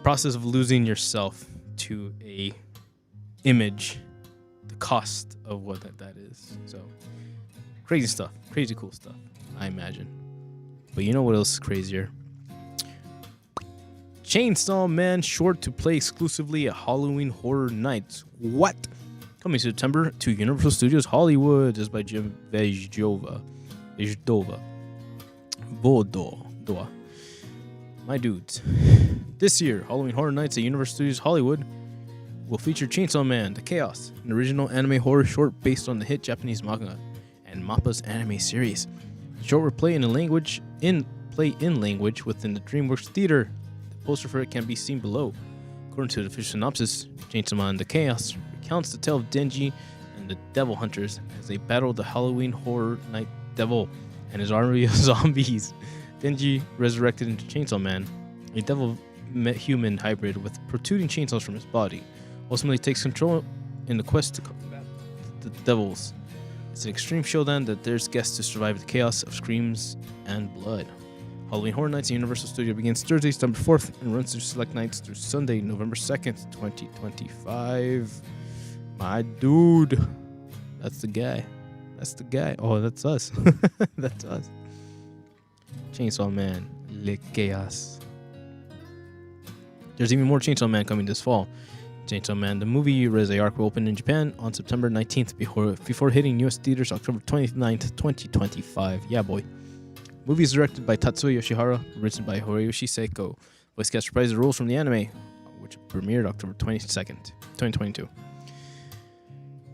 process of losing yourself to a image, the cost of what that is. So crazy stuff, crazy cool stuff, I imagine. But you know what else is crazier? Chainsaw Man short to play exclusively at Halloween Horror Nights. What? Coming September to Universal Studios Hollywood. This is by Jim Vejdova. Vodoa. My dudes. This year, Halloween Horror Nights at Universal Studios Hollywood will feature Chainsaw Man: The Chaos, an original anime horror short based on the hit Japanese manga and MAPPA's anime series. The short will play in language within the DreamWorks Theater. Poster for it can be seen below. According to the official synopsis, Chainsaw Man the Chaos recounts the tale of Denji and the Devil Hunters as they battle the Halloween Horror Night Devil and his army of zombies. Denji, resurrected into Chainsaw Man, a devil-human hybrid with protruding chainsaws from his body, ultimately takes control in the quest to combat the devils. It's an extreme showdown that dares guests to survive the chaos of screams and blood. Halloween Horror Nights at Universal Studio begins Thursday, September 4th and runs through select nights through Sunday, November 2nd, 2025. My dude. That's the guy. That's the guy. Oh, that's us. That's us. Chainsaw Man. Le Chaos. There's even more Chainsaw Man coming this fall. Chainsaw Man, the movie Rise arc will open in Japan on September 19th before hitting US theaters October 29th, 2025. Yeah, boy. Movie is directed by Tatsuya Yoshihara, written by Hiroyoshi Seiko. Voice cast reprised roles from the anime, which premiered October 22nd, 2022.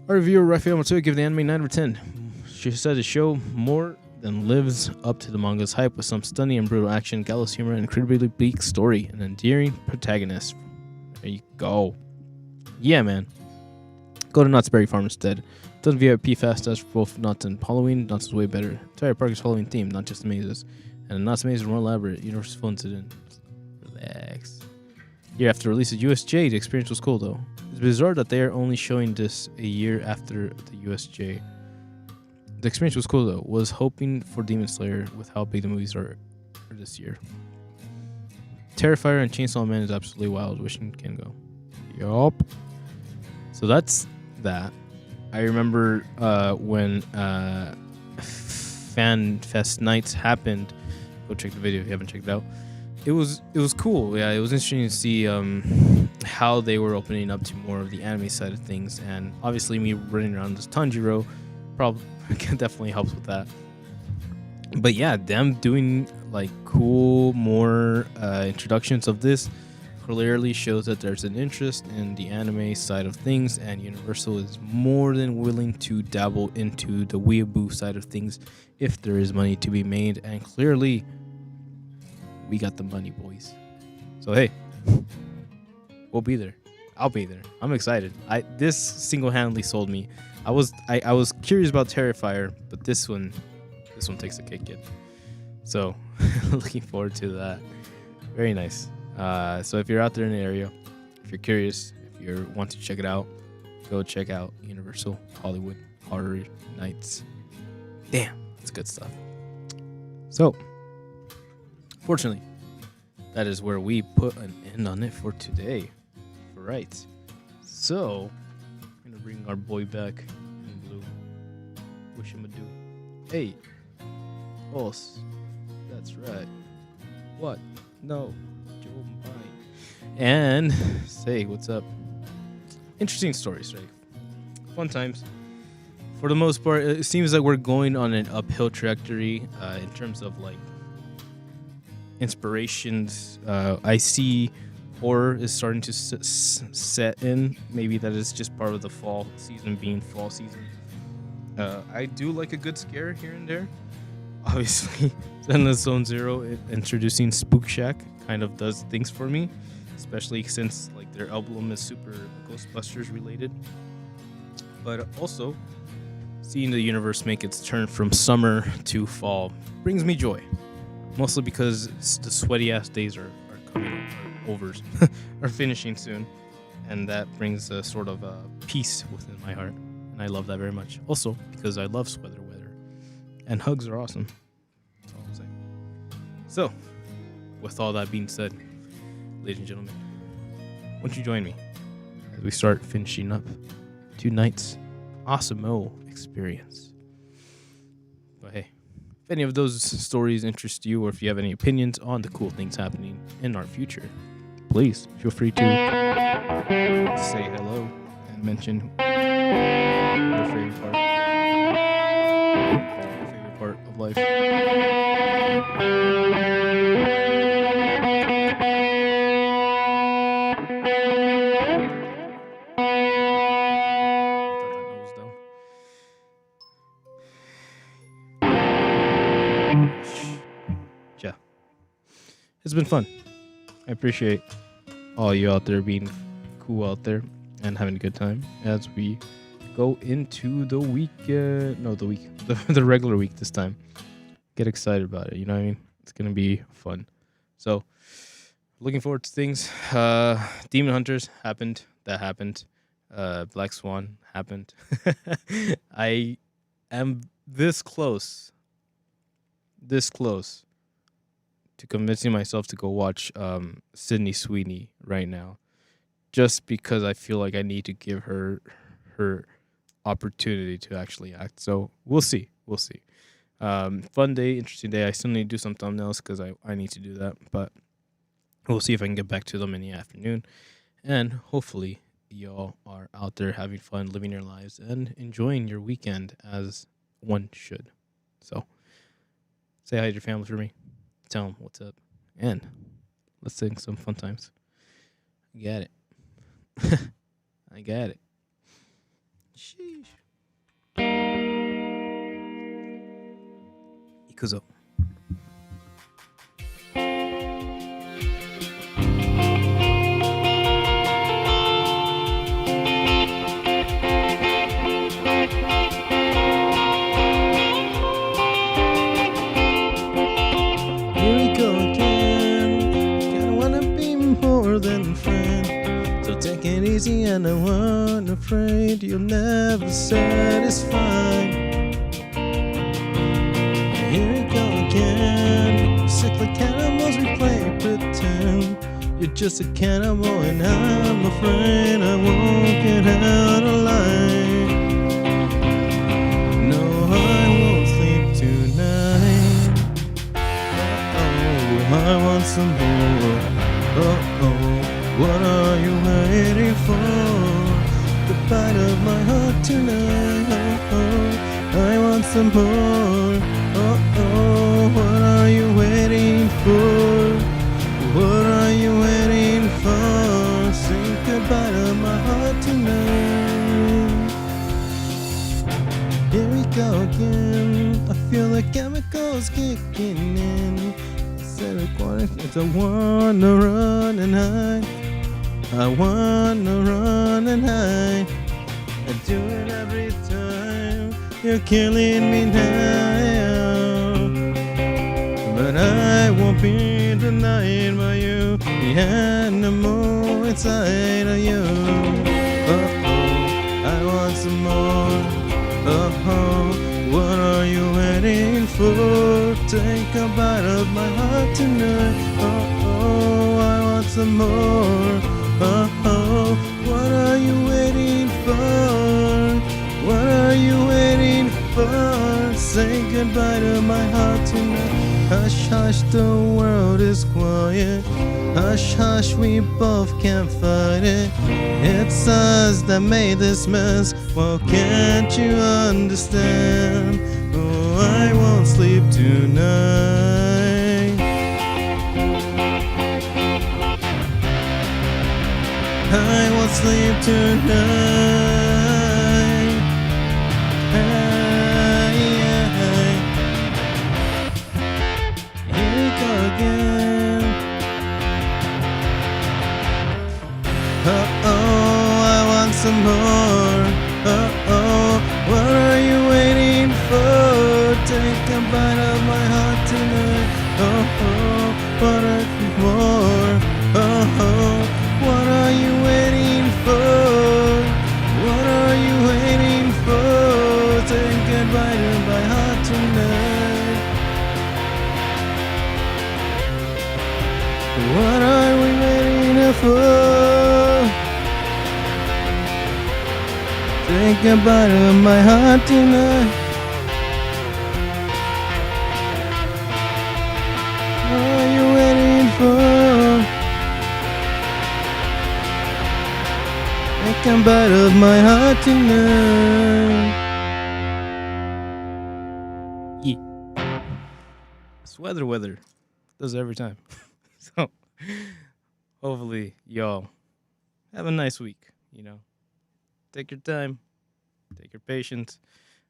Our reviewer, Rafael Matsuya, gave the anime 9 over 10. She said the show more than lives up to the manga's hype with some stunning and brutal action, gallows humor, an incredibly bleak story, and an endearing protagonist. There you go. Yeah, man. Go to Knott's Berry Farm instead. Done VIP fast dash for both Knott's and Halloween. Knott's is way better. Entire park is Halloween themed, not just mazes. And Knott's maze is more elaborate. Universe fun to do. Relax. Year after release of USJ, the experience was cool though. It's bizarre that they are only showing this a year after the USJ. The experience was cool though. Was hoping for Demon Slayer with how big the movies are this year. Terrifier and Chainsaw Man is absolutely wild. Wishing can go. Yup. So that's that. I remember when Fan Fest nights happened. Go check the video if you haven't checked it out. It was cool. Yeah, it was interesting to see how they were opening up to more of the anime side of things, and obviously me running around this Tanjiro probably definitely helps with that. But yeah, them doing like cool more introductions of this clearly shows that there's an interest in the anime side of things, and Universal is more than willing to dabble into the weeaboo side of things if there is money to be made, and clearly we got the money, boys. So hey, we'll be there. I'll be there. I'm excited. This single-handedly sold me. I was curious about Terrifier, but this one takes the cake, kid. So looking forward to that. Very nice. So if you're out there in the area, if you're curious, if you want to check it out, go check out Universal Hollywood Horror Nights. Damn, that's good stuff. So, fortunately, that is where we put an end on it for today. Right. So, I'm gonna bring our boy back in blue. Wish him a do. Hey, boss. That's right. What? No. And say what's up. Interesting stories, right? Fun times. For the most part, it seems like we're going on an uphill trajectory in terms of like inspirations. I see horror is starting to set in. Maybe that is just part of the fall season being fall season. I do like a good scare here and there. Obviously, Zenless Zone Zero introducing Spook Shack kind of does things for me, especially since like their album is super Ghostbusters related. But also, seeing the universe make its turn from summer to fall brings me joy, mostly because the sweaty ass days are coming over, are finishing soon, and that brings a sort of peace within my heart, and I love that very much. Also, because I love sweater weather, and hugs are awesome. That's all I'm saying. So, with all that being said, ladies and gentlemen, won't you join me as we start finishing up tonight's awesome experience? But hey, if any of those stories interest you, or if you have any opinions on the cool things happening in our future, please feel free to say hello and mention your favorite part of life. It's been fun. I appreciate all you out there being cool out there and having a good time as we go into the week. The regular week this time. Get excited about it. You know what I mean? It's gonna be fun. So, looking forward to things. Demon Hunters happened. That happened. Black Swan happened. I am this close to convincing myself to go watch Sydney Sweeney right now, just because I feel like I need to give her opportunity to actually act. So we'll see. Fun day, interesting day. I still need to do some thumbnails because I need to do that, but we'll see if I can get back to them in the afternoon. And hopefully y'all are out there having fun, living your lives, and enjoying your weekend as one should. So say hi to your family for me. Tell them what's up. And let's sing some fun times. I got it. I got it. Sheesh. Ikuzo. Take it easy and I wasn't afraid you'll never satisfy. Here we go again. Sick like animals, we play pretend. You're just a cannibal and I'm afraid I won't get out alive. No, I won't sleep tonight. Oh, I want some more. Oh, what are you waiting for? The bite of my heart tonight. I want some more. What are you waiting for? What are you waiting for? Say goodbye to my heart tonight. Here we go again. I feel the chemicals kicking in. I wanna run and hide. I wanna run and hide. I do it every time. You're killing me now, but I won't be denied by you. The animal inside of you. I want some more. What are you waiting for? Take a bite of my heart tonight. I want some more. What are you waiting for? What are you waiting for? Say goodbye to my heart tonight. Hush, hush, the world is quiet. Hush, hush, we both can't fight it. It's us that made this mess. Well, can't you understand? Oh, I won't sleep tonight. I won't sleep tonight. Here we go again. I want some more. What are you waiting for? Take a bite of my heart tonight. What are you more? What are you waiting for? What are you waiting for? Take goodbye to my heart tonight. What are we waiting for? Take goodbye to my heart tonight. What are you waiting for? Take a bite of my heart tonight. Yeah. It's weather. Does it every time. So, hopefully, y'all have a nice week. You know, take your time, take your patience,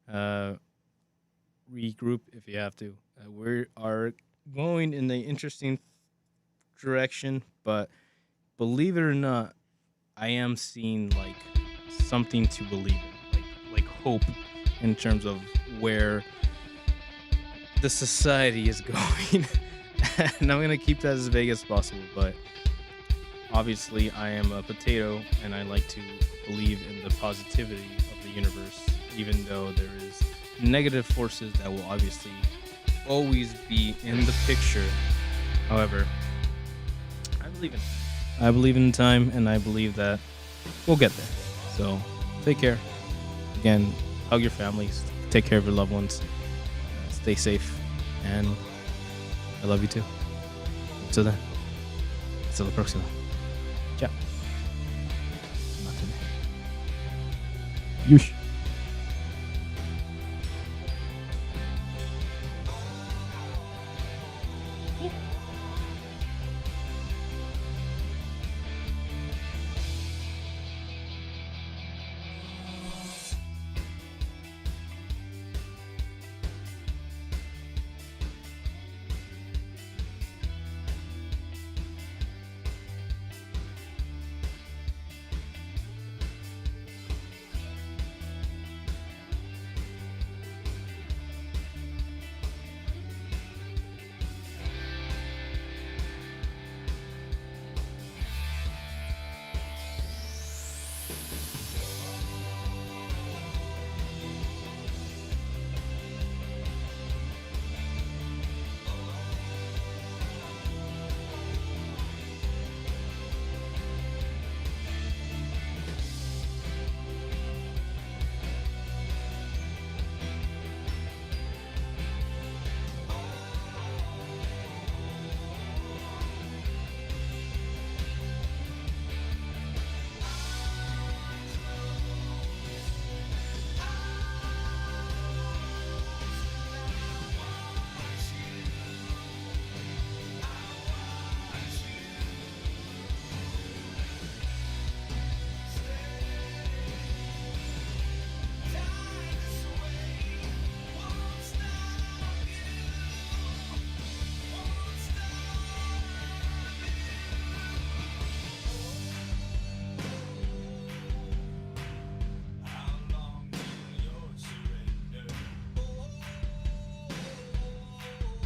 regroup if you have to. We are going in an interesting direction, but believe it or not, I am seeing like something to believe in, like hope in terms of where the society is going. And I'm gonna keep that as vague as possible, but obviously I am a potato and I like to believe in the positivity of the universe, even though there is negative forces that will obviously always be in the picture. However, I believe in time, and I believe that we'll get there. So take care. Again, hug your families, take care of your loved ones, stay safe, and I love you too. Until then, hasta la próxima. Ciao. Yush.